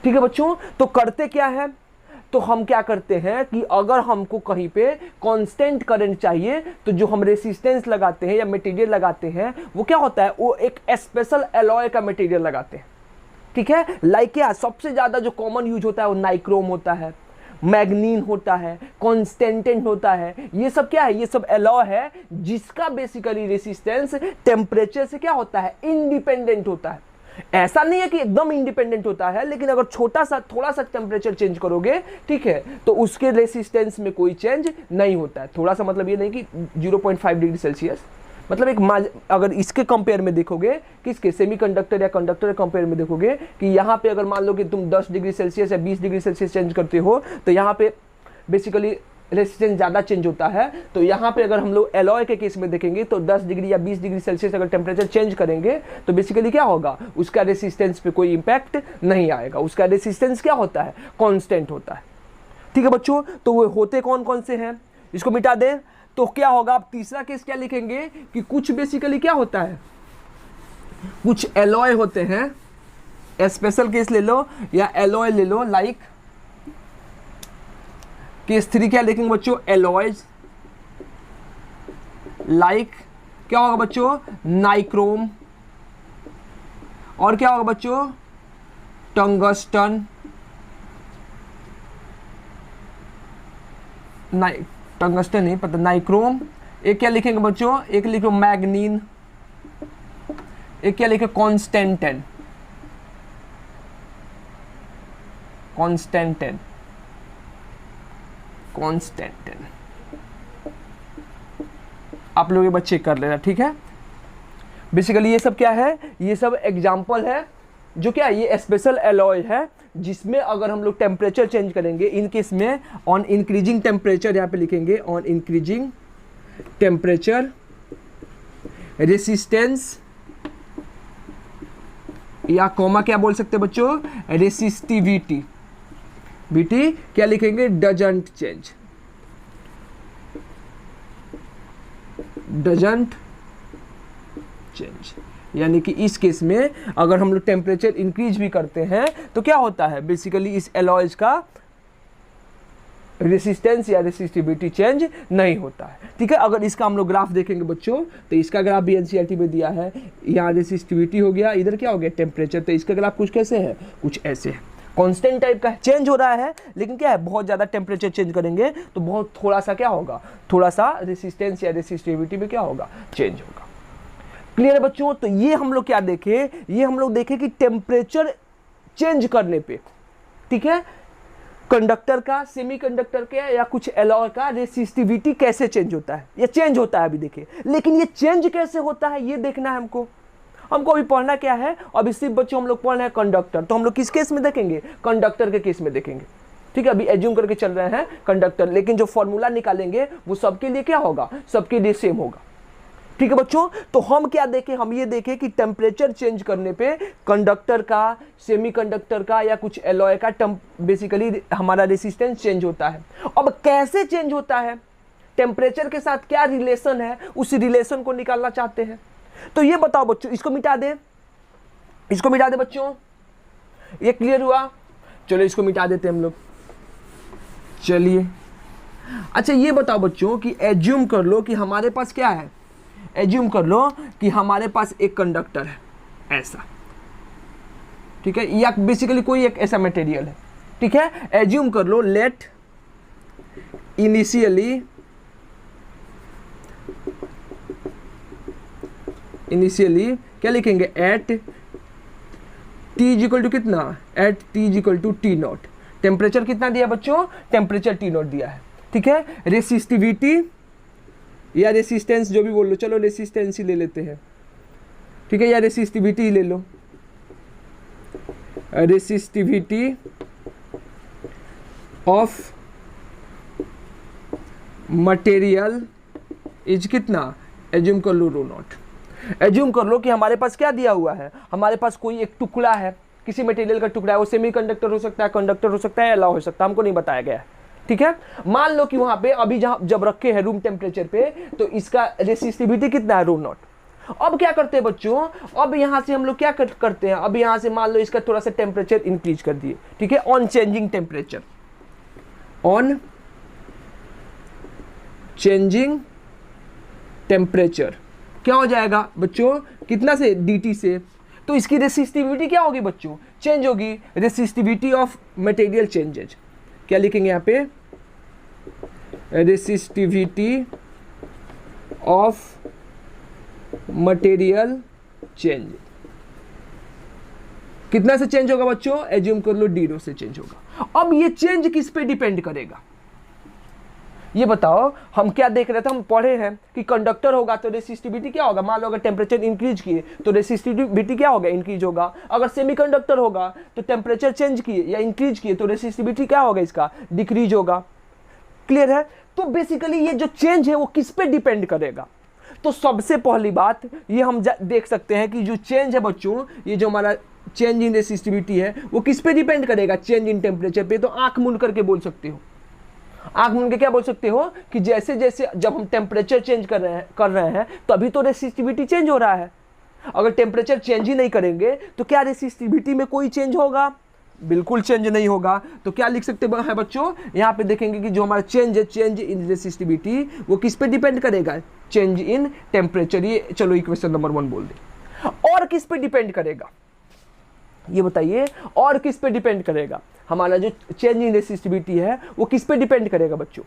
ठीक है बच्चों? तो करते क्या है, तो हम क्या करते हैं कि अगर हमको कहीं पे कांस्टेंट करंट चाहिए तो जो हम रेसिस्टेंस लगाते हैं या मटेरियल लगाते हैं वो क्या होता है, वो एक स्पेशल एलॉय का मटेरियल लगाते हैं। ठीक है, लाइक क्या, सबसे ज्यादा जो कॉमन यूज होता है वो नाइक्रोम होता है, मैग्नीन होता है, कॉन्स्टेंटेंट होता है। ये सब क्या है, ये सब एलॉय है जिसका बेसिकली रेसिस्टेंस टेम्परेचर से क्या होता है, इंडिपेंडेंट होता है। ऐसा नहीं है कि एकदम इंडिपेंडेंट होता है, लेकिन अगर थोड़ा सा टेम्परेचर चेंज करोगे, ठीक है, तो उसके रेसिस्टेंस में कोई चेंज नहीं होता है। थोड़ा सा मतलब ये नहीं कि 0.5 डिग्री सेल्सियस, मतलब एक अगर इसके कंपेयर में देखोगे, किसके, सेमीकंडक्टर या कंडक्टर के कंपेयर में देखोगे कि यहाँ पे अगर मान लो कि तुम 10 डिग्री सेल्सियस या 20 डिग्री सेल्सियस चेंज करते हो तो यहाँ पे बेसिकली रेसिस्टेंस ज़्यादा चेंज होता है। तो यहाँ पे अगर हम लोग एलॉय के केस में देखेंगे तो 10 डिग्री या 20 डिग्री सेल्सियस अगर टेम्परेचर चेंज करेंगे तो बेसिकली क्या होगा, उसका रेसिस्टेंस पे कोई इंपैक्ट नहीं आएगा, उसका रेसिस्टेंस क्या होता है, कांस्टेंट होता है। ठीक है बच्चों? तो वो होते कौन कौन से हैं, इसको मिटा दें तो क्या होगा, आप तीसरा केस क्या लिखेंगे कि कुछ बेसिकली क्या होता है, कुछ एलॉय होते हैं, स्पेशल केस ले लो या एलॉय ले लो, लाइक केस 3 क्या लिखेंगे बच्चों, एलॉयज, लाइक क्या होगा बच्चों, नाइक्रोम, और क्या होगा बच्चों, टंगस्टन, टंगस्टन नहीं पता, नाइक्रोम। एक क्या लिखेंगे बच्चों, एक लिखो मैग्नीन, एक क्या लिखे, कॉन्स्टेंटेन, कॉन्स्टेंटेन, कॉन्स्टेंटेन। आप लोग ये बच्चे कर लेना। ठीक है, बेसिकली ये सब क्या है, ये सब एग्जाम्पल है जो क्या, ये स्पेशल एलॉय है जिसमें अगर हम लोग टेम्परेचर चेंज करेंगे, इन केस में ऑन इंक्रीजिंग टेम्परेचर, यहाँ पे लिखेंगे ऑन इंक्रीजिंग टेम्परेचर रेसिस्टेंस, या कॉमा क्या बोल सकते हैं बच्चों, रेसिस्टिविटी, बीटी क्या लिखेंगे, डजंट चेंज, डजंट चेंज। यानी कि इस केस में अगर हम लोग टेम्परेचर इंक्रीज भी करते हैं तो क्या होता है, बेसिकली इस एलॉयज का रेसिस्टेंस या रेसिस्टिविटी चेंज नहीं होता है। ठीक है, अगर इसका हम लोग ग्राफ देखेंगे बच्चों तो इसका ग्राफ भी एनसीईआरटी में दिया है, यहाँ रेसिस्टिविटी हो गया, इधर क्या हो गया, टेम्परेचर। तो इसका ग्राफ कुछ कैसे है, कुछ ऐसे है। कांस्टेंट टाइप का चेंज हो रहा है, लेकिन क्या है, बहुत ज़्यादा टेम्परेचर चेंज करेंगे तो बहुत थोड़ा सा क्या होगा, थोड़ा सा रेसिस्टेंस या रेसिस्टिविटी में क्या होगा, चेंज होगा। क्लियर है बच्चों? तो ये हम लोग क्या देखे, ये हम लोग देखे कि टेम्परेचर चेंज करने पे, ठीक है, कंडक्टर का, सेमीकंडक्टर का या कुछ एलॉय का रेसिस्टिविटी कैसे चेंज होता है, ये चेंज होता है अभी देखिए, लेकिन ये चेंज कैसे होता है ये देखना है हमको। अभी पढ़ना क्या है, अभी सिर्फ बच्चों हम लोग पढ़ रहे हैं कंडक्टर, तो हम लोग किस केस में देखेंगे, कंडक्टर के केस में देखेंगे, ठीक है। अभी एज्यूम करके चल रहे हैं कंडक्टर, लेकिन जो फॉर्मूला निकालेंगे वो सबके लिए क्या होगा, सबके लिए सेम होगा, ठीक है बच्चों। तो हम क्या देखें, हम ये देखें कि टेम्परेचर चेंज करने पे कंडक्टर का, सेमीकंडक्टर का या कुछ एलॉय का बेसिकली हमारा रेसिस्टेंस चेंज होता है। अब कैसे चेंज होता है, टेम्परेचर के साथ क्या रिलेशन है, उस रिलेशन को निकालना चाहते हैं। तो ये बताओ बच्चों, इसको मिटा दे, इसको मिटा दे बच्चों, ये क्लियर हुआ? चलो इसको मिटा देते हैं हम लोग, चलिए। अच्छा ये बताओ बच्चों कि एज्यूम कर लो कि हमारे पास क्या है, एज्यूम कर लो कि हमारे पास एक कंडक्टर है ऐसा, ठीक है, या बेसिकली कोई एक ऐसा मटेरियल है, ठीक है। एज्यूम कर लो, लेट इनिशियली क्या लिखेंगे, at T is equal to कितना, at T is equal to T naught, temperature कितना दिया बच्चों, टेम्परेचर टी नॉट दिया है, ठीक है। रेसिस्टिविटी या रेसिस्टेंस जो भी बोल लो, चलो रेसिस्टेंस ही ले लेते हैं, ठीक है, या रेसिस्टिविटी ही ले लो, रेसिस्टिविटी ऑफ मटेरियल इज कितना, एज्यूम कर लो रो नॉट। एज्यूम कर लो कि हमारे पास क्या दिया हुआ है, हमारे पास कोई एक टुकड़ा है, किसी मटेरियल का टुकड़ा है, वो सेमीकंडक्टर हो सकता है, कंडक्टर हो सकता है, एलॉय हो सकता है, हमको नहीं बताया गया है, ठीक है। मान लो कि वहां पे अभी जब रखे हैं रूम टेम्परेचर पे, तो इसका रेसिस्टिविटी कितना है, रो नॉट। अब क्या करते हैं बच्चों, अब यहां से हम लोग क्या करते हैं, अब यहां से मान लो इसका थोड़ा सा टेम्परेचर इंक्रीज कर दिए, ठीक है, on changing temperature, on changing temperature क्या हो जाएगा बच्चों, कितना से, dt से, तो इसकी रेसिस्टिविटी क्या होगी बच्चों, चेंज होगी, रेसिस्टिविटी ऑफ मटेरियल चेंजेज, क्या लिखेंगे यहाँ पे, रेसिस्टिविटी ऑफ मटेरियल चेंज, कितना से चेंज होगा बच्चों, एज्यूम कर लो डी रो से चेंज होगा। अब ये चेंज किस पे डिपेंड करेगा, ये बताओ। हम क्या देख रहे थे, हम पढ़े हैं कि कंडक्टर होगा तो रेसिस्टिविटी क्या होगा, मान लो अगर टेम्परेचर इंक्रीज किए तो रेसिस्टिविटी क्या होगा, इंक्रीज होगा। अगर सेमीकंडक्टर होगा तो टेम्परेचर चेंज किए या इंक्रीज किए तो रेसिस्टिविटी क्या होगा, इसका डिक्रीज होगा। क्लियर है? तो बेसिकली ये जो चेंज है वो किस पे डिपेंड करेगा, तो सबसे पहली बात ये हम देख सकते हैं कि जो चेंज है बच्चों, ये जो हमारा चेंज इन रेसिस्टिविटी है वो किस पे डिपेंड करेगा, चेंज इन टेम्परेचर पे। तो आंख मूंद करके बोल सकते हो, आंख मूंद के क्या बोल सकते हो कि जैसे जैसे जब हम टेम्परेचर चेंज कर रहे हैं तभी तो रेसिस्टिविटी चेंज हो रहा है। अगर टेम्परेचर चेंज ही नहीं करेंगे तो क्या रेसिस्टिविटी में कोई चेंज होगा, बिल्कुल चेंज नहीं होगा। तो क्या लिख सकते हैं बच्चों, यहाँ पे देखेंगे कि जो हमारा चेंज है, चेंज इन रेसिस्टिविटी, वो किस पे डिपेंड करेगा, चेंज इन टेम्परेचर। ये चलो इक्वेशन नंबर 1 बोल दे। और किस पे डिपेंड करेगा ये बताइए, और किस पे डिपेंड करेगा, हमारा जो चेंज इन रेसिस्टिविटी है वो किस पे डिपेंड करेगा बच्चों।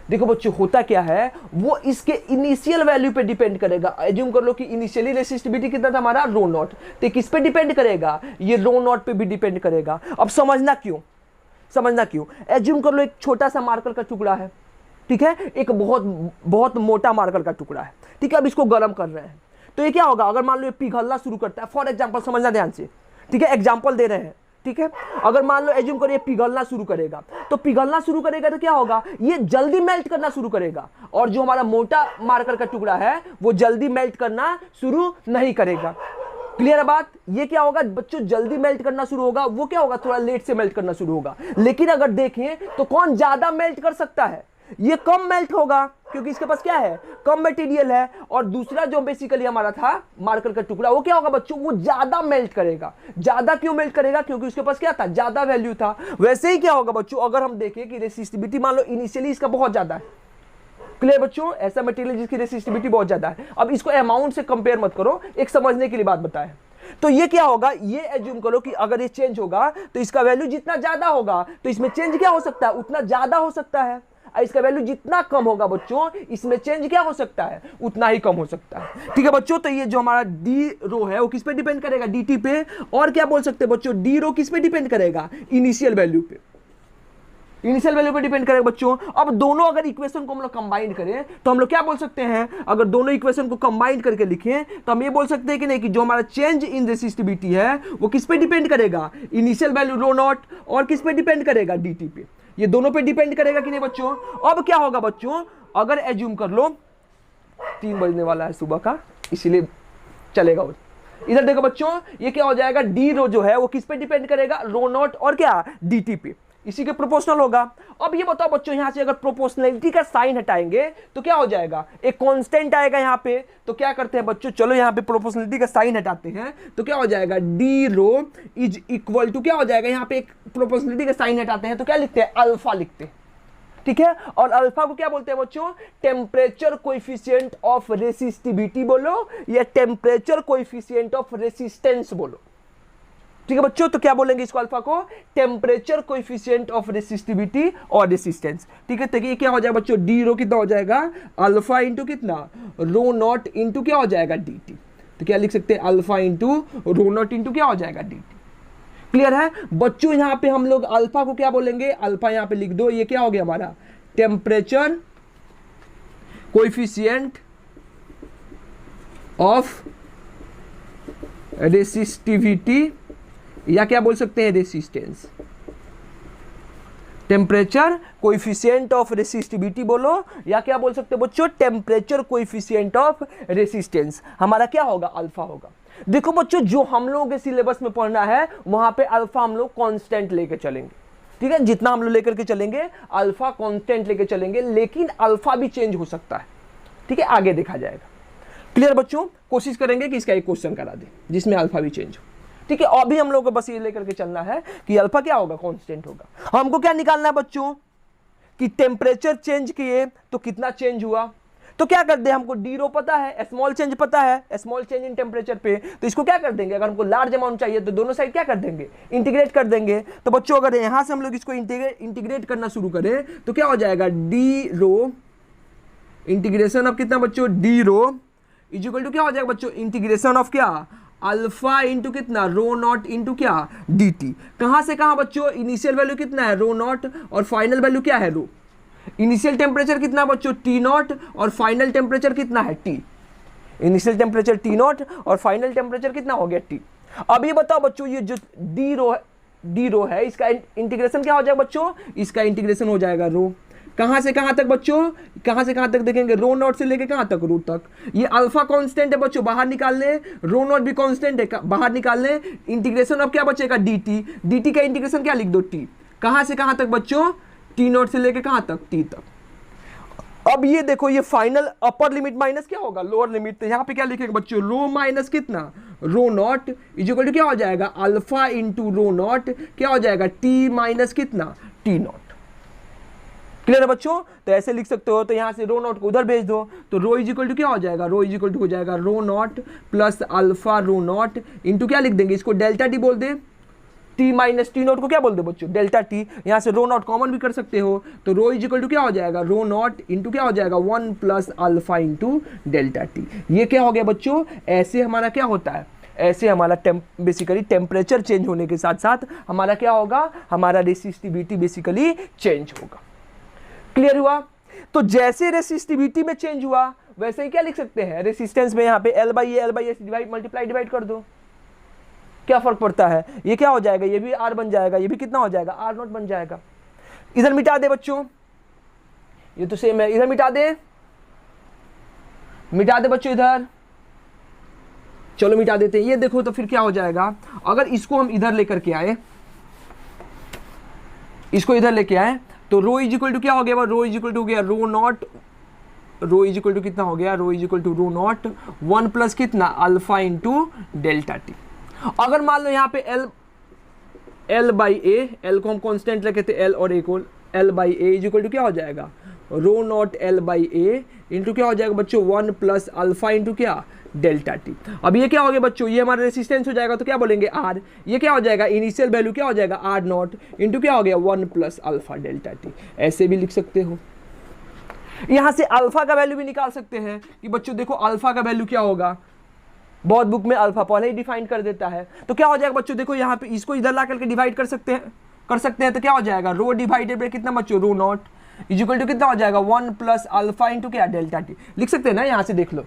देखो बच्चों होता क्या है, वो इसके इनिशियल वैल्यू पे डिपेंड करेगा। एज्यूम कर लो कि इनिशियली रेसिस्टिविटी कितना था हमारा, रो नॉट, तो किस पे डिपेंड करेगा, ये रो नॉट पे भी डिपेंड करेगा। अब समझना क्यों, एज्यूम कर लो एक छोटा सा मार्कर का टुकड़ा है, ठीक है, एक बहुत मोटा मार्कर का टुकड़ा है, ठीक है। अब इसको गर्म कर रहे हैं तो ये क्या होगा, अगर मान लो ये पिघलना शुरू करता है, फॉर एग्जाम्पल समझना ध्यान से, ठीक है, एग्जाम्पल दे रहे हैं, ठीक है। अगर मान लो एज्यूम करो ये पिघलना शुरू करेगा, तो पिघलना शुरू करेगा तो क्या होगा, ये जल्दी मेल्ट करना शुरू करेगा, और जो हमारा मोटा मार्कर का टुकड़ा है वो जल्दी मेल्ट करना शुरू नहीं करेगा। क्लियर है बात, ये क्या होगा बच्चों, जल्दी मेल्ट करना शुरू होगा, वो क्या होगा, थोड़ा लेट से मेल्ट करना शुरू होगा। लेकिन अगर देखें तो कौन ज्यादा मेल्ट कर सकता है, ये कम मेल्ट होगा, क्योंकि इसके पास क्या है, कम मटेरियल है। और दूसरा जो बेसिकली हमारा था मार्कर का टुकड़ा, वो क्या होगा बच्चों, वो ज्यादा मेल्ट करेगा। ज्यादा क्यों मेल्ट करेगा, क्योंकि उसके पास क्या था, ज्यादा वैल्यू था। वैसे ही क्या होगा बच्चों, अगर हम देखें कि रेसिस्टिविटी मान लो इनिशियली इसका बहुत ज्यादा है, क्लियर बच्चों, ऐसा मटेरियल जिसकी रेसिस्टिविटी बहुत ज्यादा है। अब इसको अमाउंट से कंपेयर मत करो, एक समझने के लिए बात बताएं। तो ये क्या होगा, ये एज्यूम करो कि अगर ये चेंज होगा तो इसका वैल्यू जितना ज्यादा होगा तो इसमें चेंज क्या हो सकता है, उतना ज्यादा हो सकता है। इसका वैल्यू जितना कम होगा बच्चों, इसमें चेंज क्या हो सकता है, उतना ही कम हो सकता है। ठीक है बच्चों, तो ये जो हमारा डी रो है वो किस पे डिपेंड करेगा, dt पे। और क्या बोल सकते हैं बच्चों, डी रो किस पे डिपेंड करेगा, इनिशियल वैल्यू पे, इनिशियल वैल्यू पे डिपेंड करेगा बच्चों। अब दोनों अगर इक्वेशन को हम लोग कंबाइन करें तो हम लोग क्या बोल सकते हैं, अगर दोनों इक्वेशन को कंबाइन करके लिखें तो हम ये बोल सकते हैं कि नहीं, कि जो हमारा चेंज इन रेसिस्टिविटी है वो किस पे डिपेंड करेगा, इनिशियल वैल्यू रो नॉट, और किस पे डिपेंड करेगा, dt पे। ये दोनों पे डिपेंड करेगा कि नहीं बच्चों। अब क्या होगा बच्चों, अगर एज्यूम कर लो 3 बजने वाला है सुबह का, इसलिए चलेगा। इधर देखो बच्चों, ये क्या हो जाएगा, डी रो जो है वो किस पे डिपेंड करेगा, रो नॉट और क्या, dt पे, इसी के प्रोपोर्शनल होगा। अब ये बताओ बच्चों, यहां से अगर प्रोपोर्शनलिटी का साइन हटाएंगे तो क्या हो जाएगा, एक कांस्टेंट आएगा यहां पे। तो क्या करते हैं बच्चों, चलो यहां पे प्रोपोर्शनलिटी का साइन हटाते हैं तो क्या हो जाएगा, D rho is equal to, क्या हो जाएगा, यहां पे एक प्रोपोर्शनलिटी का साइन हटाते हैं तो क्या लिखते हैं, अल्फा लिखते हैं। ठीक है, और अल्फा को क्या बोलते हैं बच्चों, टेम्परेचर कोएफिशिएंट ऑफ रेसिस्टिविटी बोलो या टेम्परेचर कोएफिशिएंट ऑफ रेसिस्टेंस बोलो। ठीक है बच्चों, तो क्या बोलेंगे इसको, अल्फा को टेम्परेचर कोएफिशिएंट ऑफ रेसिस्टिविटी और रेसिस्टेंस। ठीक है, तो ये क्या हो जाएगा बच्चों, डी रो कितना हो जाएगा, अल्फा इंटू कितना, रो नॉट इंटू क्या हो जाएगा, dt। तो क्या लिख सकते हैं, alpha into rho not into क्या हो जाएगा, dt। क्लियर है बच्चों, यहां पे हम लोग अल्फा को क्या बोलेंगे, अल्फा यहां पे लिख दो, ये क्या हो गया हमारा, टेम्परेचर कोएफिशिएंट ऑफ रेसिस्टिविटी या क्या बोल सकते हैं, resistance. Temperature coefficient of resistivity बोलो या क्या बोल सकते हैं बच्चों, टेम्परेचर कोएफिशिएंट ऑफ रेसिस्टेंस, हमारा क्या होगा, अल्फा होगा। देखो बच्चों, जो हम लोगों के सिलेबस में पढ़ना है वहां पे अल्फा हम लोग कांस्टेंट लेके चलेंगे। ठीक है, जितना हम लोग लेकर के चलेंगे अल्फा कांस्टेंट लेके चलेंगे, लेकिन अल्फा भी चेंज हो सकता है। ठीक है, आगे देखा जाएगा। क्लियर बच्चों, कोशिश करेंगे कि इसका एक क्वेश्चन करा दे जिसमें अल्फा भी चेंज हो। ठीक है, अभी हम लोग को बस ये लेकर के चलना है कि अल्फा क्या होगा, कांस्टेंट होगा। हमको क्या निकालना है बच्चों, कि टेम्परेचर चेंज किए तो कितना चेंज हुआ। तो क्या कर दे, हमको डी रो पता है, स्मॉल चेंज पता है, स्मॉल चेंज इन टेम्परेचर पे, तो इसको क्या कर देंगे, अगर हमको लार्ज अमाउंट चाहिए तो दोनों साइड क्या कर देंगे, इंटीग्रेट कर देंगे। तो बच्चों अगर यहां से हम लोग इसको इंटीग्रेट करना शुरू करें तो क्या हो जाएगा, डी रो इंटीग्रेशन ऑफ कितना बच्चों, D rho is equal to क्या हो जाएगा बच्चों, इंटीग्रेशन ऑफ क्या, अल्फा इंटू कितना, रो नॉट इंटू क्या, dt। कहां से कहां बच्चों, इनिशियल वैल्यू कितना है, रो नॉट, और फाइनल वैल्यू क्या है, रो। इनिशियल टेम्परेचर कितना बच्चों, टी नॉट, और फाइनल टेम्परेचर कितना है, T. Initial temperature T not और फाइनल टेम्परेचर कितना हो गया, टी। अब ये बताओ बच्चों, ये जो डी रो है इसका इंटीग्रेशन क्या हो जाएगा बच्चों, इसका इंटीग्रेशन हो जाएगा रो। कहां से कहां तक बच्चों, कहां से कहां तक देखेंगे, रो नॉट से लेके कहां तक, रो तक। ये अल्फा कांस्टेंट है बच्चों, बाहर निकाल ले, रो नॉट भी कांस्टेंट है, बाहर निकाल ले। इंटीग्रेशन अब क्या बचेगा, dt का इंटीग्रेशन क्या लिख दो, t। कहां से कहां तक बच्चों, टी नॉट से लेके कहां तक, t तक। अब ये देखो, ये फाइनल अपर लिमिट माइनस क्या होगा, लोअर लिमिट। तो यहां पे क्या लिखेंगे बच्चों, रो माइनस कितना, rho not is equal to क्या हो जाएगा, अल्फा इंटू रो नॉट क्या हो जाएगा, टी माइनस कितना, टी नॉट। क्लियर है बच्चों, तो ऐसे लिख सकते हो। तो यहां से रो नॉट को उधर भेज दो, तो रो इज इक्वल टू क्या हो जाएगा, रो इज इक्वल टू हो जाएगा rho naught plus alpha rho not into क्या लिख देंगे, इसको डेल्टा टी बोल दे, टी माइनस टी नॉट को क्या बोल दे बच्चों, डेल्टा टी। यहां से रो नॉट कॉमन भी कर सकते हो, तो रो इज इक्वल टू क्या हो जाएगा, रो नॉट इंटू क्या हो जाएगा, 1 plus alpha into delta T. ये क्या हो गया बच्चों, ऐसे हमारा क्या होता है, ऐसे हमारा बेसिकली टेम्परेचर चेंज होने के साथ साथ हमारा क्या होगा, हमारा रेसिस्टिविटी बेसिकली चेंज होगा। क्लियर हुआ। तो जैसे रेसिस्टिविटी में चेंज हुआ वैसे ही क्या लिख सकते हैं, रेसिस्टेंस में यहाँ पे L/A डिवाइड मल्टीप्लाई डिवाइड कर दो, क्या फर्क पड़ता है, ये क्या हो जाएगा, ये भी R बन जाएगा, ये भी कितना हो जाएगा, R0 बन जाएगा। इधर मिटा दे बच्चों, ये तो सेम है, इधर मिटा दे बच्चों, इधर चलो मिटा देते हैं। ये देखो तो फिर क्या हो जाएगा, अगर इसको हम इधर लेकर के आए, इसको इधर लेके आए तो रो इज इक्वल टू क्या हो गया, रो इज इक्वल टू हो गया rho naught, rho is equal to कितना हो गया, rho is equal to rho naught 1 plus कितना अल्फा इंटू डेल्टा टी। अगर मान लो यहाँ पे L बाई ए, L को हम कॉन्स्टेंट रखे थे, L और A को, L by A is equal to क्या हो जाएगा, rho naught L by A into क्या हो जाएगा बच्चों 1 प्लस अल्फा इंटू क्या डेल्टा टी। अब ये क्या हो गया बच्चों, ये हमारा रेसिस्टेंस हो जाएगा तो क्या बोलेंगे आर, ये क्या हो जाएगा इनिशियल वैल्यू क्या हो जाएगा आर नॉट इंटू क्या हो गया 1 प्लस अल्फा डेल्टा टी। ऐसे भी लिख सकते हो। यहां से अल्फा का वैल्यू भी निकाल सकते हैं कि बच्चों देखो अल्फा का वैल्यू क्या होगा, बहुत बुक में अल्फा पहले ही डिफाइन कर देता है। तो क्या हो जाएगा बच्चों देखो यहाँ पे इसको इधर ला करके डिवाइड कर सकते हैं तो क्या हो जाएगा रो डिवाइडेड बाय कितना बच्चों रो नॉट इक्वल टू कितना हो जाएगा 1 प्लस अल्फा इंटू क्या डेल्टा टी। लिख सकते हैं ना, यहाँ से देख लो,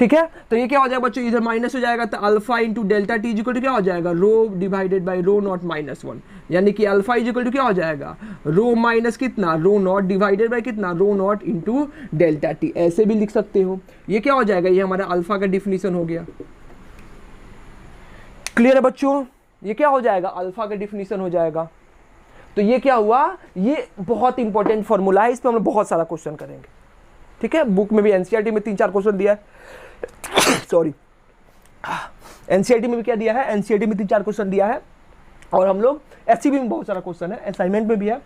ठीक है। तो ये क्या हो जाएगा बच्चों, इधर माइनस हो जाएगा तो alpha into delta T equal to क्या हो जाएगा rho divided by rho naught minus 1, यानी कि अल्फा इक्वल टू क्या हो जाएगा रो माइनस कितना रो नॉट डिवाइडेड बाय कितना rho not into delta T. ऐसे भी लिख सकते हो। ये क्या हो जाएगा, ये हमारा अल्फा का डिफिनीशन हो गया। क्लियर है बच्चों, ये क्या हो जाएगा अल्फा का डिफिनीशन हो जाएगा। तो ये क्या हुआ, ये बहुत इंपॉर्टेंट फॉर्मूला है, इस पर हम लोग बहुत सारा क्वेश्चन करेंगे, ठीक है। बुक में भी एनसीईआरटी में 3-4 क्वेश्चन दिया है सॉरी, एनसीईआरटी में भी क्या दिया है, एनसीईआरटी में 3-4 क्वेश्चन दिया है, और हम लोग एससीबी में बहुत सारा क्वेश्चन है, असाइनमेंट में भी है,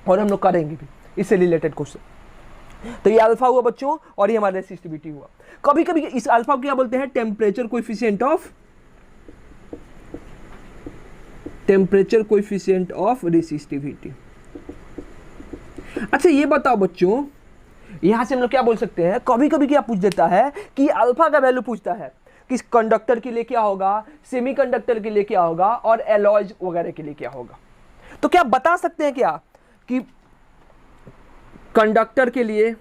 और हम लोग करेंगे भी इससे रिलेटेड क्वेश्चन। तो ये अल्फा हुआ बच्चों, और ये हमारा रेसिस्टिविटी हुआ। कभी कभी इस अल्फा को क्या बोलते हैं, टेम्परेचर कोएफिशिएंट ऑफ रेसिस्टिविटी। अच्छा ये बताओ बच्चों, यहां से हम लोग क्या बोल सकते हैं, कभी कभी क्या पूछ देता है कि अल्फा का वैल्यू पूछता है कि कंडक्टर के लिए क्या होगा, सेमीकंडक्टर के लिए क्या होगा, और एलॉयज वगैरह के लिए क्या होगा। तो क्या बता सकते हैं क्या कि कंडक्टर के लिए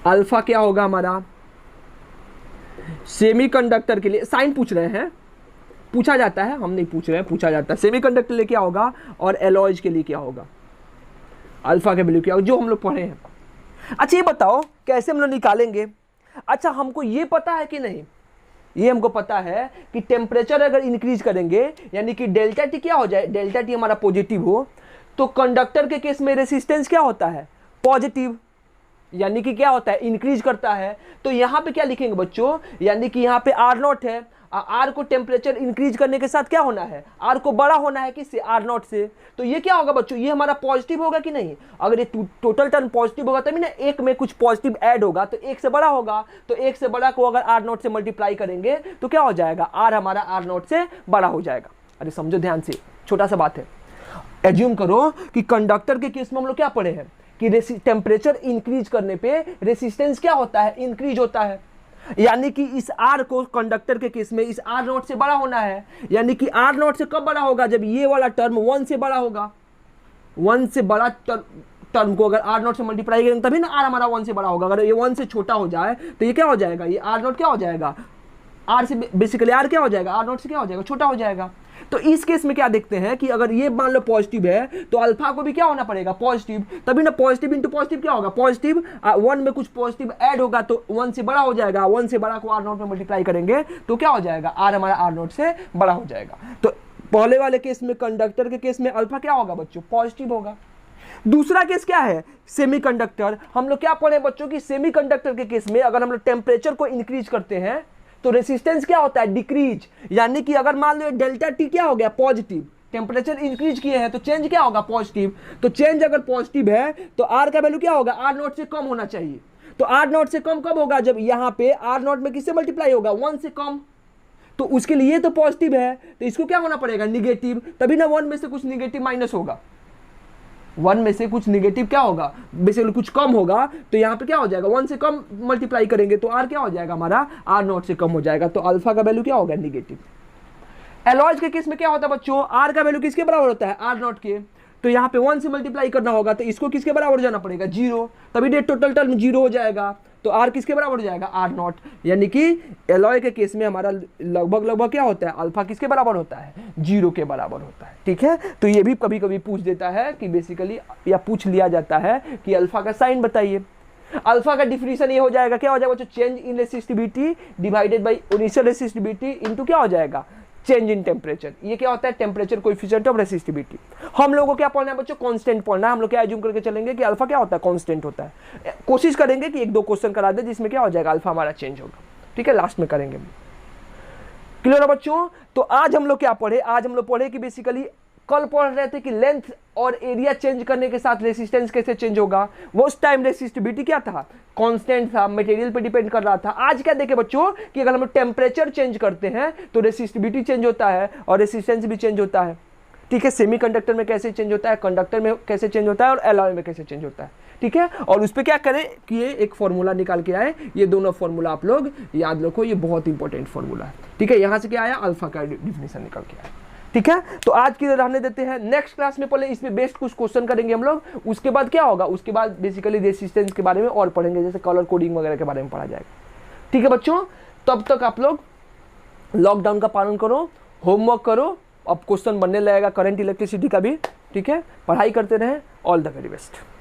अल्फा क्या होगा हमारा, सेमीकंडक्टर के लिए साइन पूछ रहे हैं, पूछा जाता है, हम नहीं पूछ रहे हैं, पूछा जाता है सेमीकंडक्टर के लिए क्या होगा और एलॉयज के लिए क्या होगा, अल्फा के वैल्यू क्या होगा, जो हम लोग पढ़े हैं। अच्छा ये बताओ कैसे हम लोग निकालेंगे। अच्छा हमको ये पता है कि नहीं, ये हमको पता है कि टेम्परेचर अगर इंक्रीज करेंगे यानी कि डेल्टा टी क्या हो जाए, डेल्टा टी हमारा पॉजिटिव हो, तो कंडक्टर के केस में रेसिस्टेंस क्या होता है पॉजिटिव, यानी कि क्या होता है इंक्रीज करता है। तो यहां पे क्या लिखेंगे बच्चों, यानी कि यहां पे आर नॉट है, आर को टेम्परेचर इंक्रीज करने के साथ क्या होना है, आर को बड़ा होना है किससे, आर नॉट से। तो ये क्या होगा बच्चों, ये हमारा पॉजिटिव होगा कि नहीं, अगर ये टोटल टर्म पॉजिटिव होगा तभी ना एक में कुछ पॉजिटिव ऐड होगा, तो एक से बड़ा होगा, तो एक से बड़ा को अगर आर नॉट से मल्टीप्लाई करेंगे तो क्या हो जाएगा, आर हमारा आर नॉट से बड़ा हो जाएगा। अरे समझो ध्यान से, छोटा सा बात है, एज्यूम करो कि कंडक्टर के केस में हम लोग क्या पढ़े हैं कि टेम्परेचर इंक्रीज करने पे रेसिस्टेंस क्या होता है, इंक्रीज होता है, यानी कि इस आर को कंडक्टर के केस में इस आर नॉट से बड़ा होना है, यानी कि आर नॉट से कब बड़ा होगा, जब ये वाला टर्म 1 से बड़ा होगा, 1 से बड़ा टर्म को अगर आर नॉट से मल्टीप्लाई करेंगे तभी ना आर हमारा 1 से बड़ा होगा। अगर ये 1 से छोटा हो जाए तो ये क्या हो जाएगा, ये आर नॉट क्या हो जाएगा, आर से बेसिकली आर क्या हो जाएगा, आर नॉट से क्या हो जाएगा, छोटा हो जाएगा। तो इस केस में क्या देखते हैं कि अगर ये मान लो पॉजिटिव है तो अल्फा को भी क्या होना पड़ेगा पॉजिटिव, तभी ना पॉजिटिव इंटू पॉजिटिव क्या होगा पॉजिटिव, 1 में कुछ पॉजिटिव ऐड होगा तो 1 से बड़ा हो जाएगा, 1 से बड़ा को आर नॉट में मल्टीप्लाई करेंगे तो क्या हो जाएगा, आर हमारा आर नॉट से बड़ा हो जाएगा। तो पहले वाले केस में कंडक्टर के केस में अल्फा क्या होगा बच्चों, पॉजिटिव होगा। दूसरा केस क्या है, सेमीकंडक्टर। हम लोग क्या पढ़े बच्चों की सेमीकंडक्टर के केस में अगर हम लोग टेम्परेचर को इंक्रीज करते हैं तो रेसिस्टेंस क्या होता है, डिक्रीज, यानी कि अगर मान लो डेल्टा टी क्या हो गया पॉजिटिव, टेम्परेचर इंक्रीज किए हैं तो चेंज क्या होगा पॉजिटिव, तो चेंज अगर पॉजिटिव है तो आर का वैल्यू क्या होगा, आर नॉट से कम होना चाहिए। तो आर नॉट से कम कब होगा, जब यहां पे आर नॉट में किससे मल्टीप्लाई होगा, 1 से कम, तो उसके लिए तो पॉजिटिव है तो इसको क्या होना पड़ेगा निगेटिव, तभी ना 1 में से कुछ निगेटिव माइनस होगा, 1 में से कुछ निगेटिव क्या होगा, बेसिकली कुछ कम होगा, तो यहाँ पे क्या हो जाएगा 1 से कम मल्टीप्लाई करेंगे तो आर क्या हो जाएगा हमारा आर नॉट से कम हो जाएगा, तो अल्फा का वैल्यू क्या होगा निगेटिव। एलॉयज के केस में क्या होता है बच्चों, आर का वैल्यू किसके बराबर होता है, आर नॉट के, तो यहाँ पे 1 से मल्टीप्लाई करना होगा तो इसको किसके बराबर जाना पड़ेगा 0, तभी डेट टोटल टर्म 0 हो जाएगा, तो आर किसके बराबर हो जाएगा आर नॉट, यानी कि एलॉय के केस में हमारा लगभग क्या होता है, अल्फा किसके बराबर होता है 0 के बराबर होता है। ठीक है, तो ये भी कभी कभी पूछ देता है कि बेसिकली या पूछ लिया जाता है कि अल्फा का साइन बताइए। अल्फा का डिफिनीशन ये हो जाएगा, क्या हो जाएगा बच्चों, change in resistivity divided by initial resistivity into क्या हो जाएगा चेंज इन टेम्परेचर। ये क्या होता है, टेम्परेचर कोएफिशिएंट ऑफ रेसिस्टिविटी। हम लोगों को क्या पढ़ना है बच्चों, कांस्टेंट पढ़ना है। हम लोग क्या एज्यूम करके चलेंगे कि अल्फा क्या होता है, कांस्टेंट होता है। कोशिश करेंगे कि 1-2 क्वेश्चन करा दे जिसमें क्या हो जाएगा अल्फा हमारा चेंज होगा। ठीक है, लास्ट में करेंगे। क्लियर है बच्चों। तो आज हम लोग क्या पढ़े, आज हम लोग पढ़े कि बेसिकली कल पढ़ रहे थे कि लेंथ और एरिया चेंज करने के साथ रेसिस्टेंस कैसे चेंज होगा। वो उस टाइम रेसिस्टिविटी क्या था, कांस्टेंट था, मटेरियल पे डिपेंड कर रहा था। आज क्या देखे बच्चों कि अगर हम टेम्परेचर चेंज करते हैं तो रेसिस्टिविटी चेंज होता है और रेसिस्टेंस भी चेंज होता है। ठीक है, सेमीकंडक्टर में कैसे चेंज होता है, कंडक्टर में कैसे चेंज होता है और एलॉय में कैसे चेंज होता है। ठीक है, और उस पर क्या करें कि ये एक फॉर्मूला निकाल के आए। ये दोनों फॉर्मूला आप लोग याद रखो, ये बहुत इंपॉर्टेंट फॉर्मूला है। ठीक है, यहां से क्या आया, अल्फा का डिफिनेशन निकल के आया। ठीक है, तो आज के लिए रहने देते हैं। नेक्स्ट क्लास में पहले इसमें बेस्ट कुछ क्वेश्चन करेंगे हम लोग, उसके बाद क्या होगा, उसके बाद बेसिकली रेसिस्टेंस के बारे में और पढ़ेंगे, जैसे कलर कोडिंग वगैरह के बारे में पढ़ा जाएगा। ठीक है बच्चों, तब तक आप लोग लॉकडाउन का पालन करो, होमवर्क करो, अब क्वेश्चन बनने लगेगा करंट इलेक्ट्रिसिटी का भी। ठीक है, पढ़ाई करते रहें। All the very best.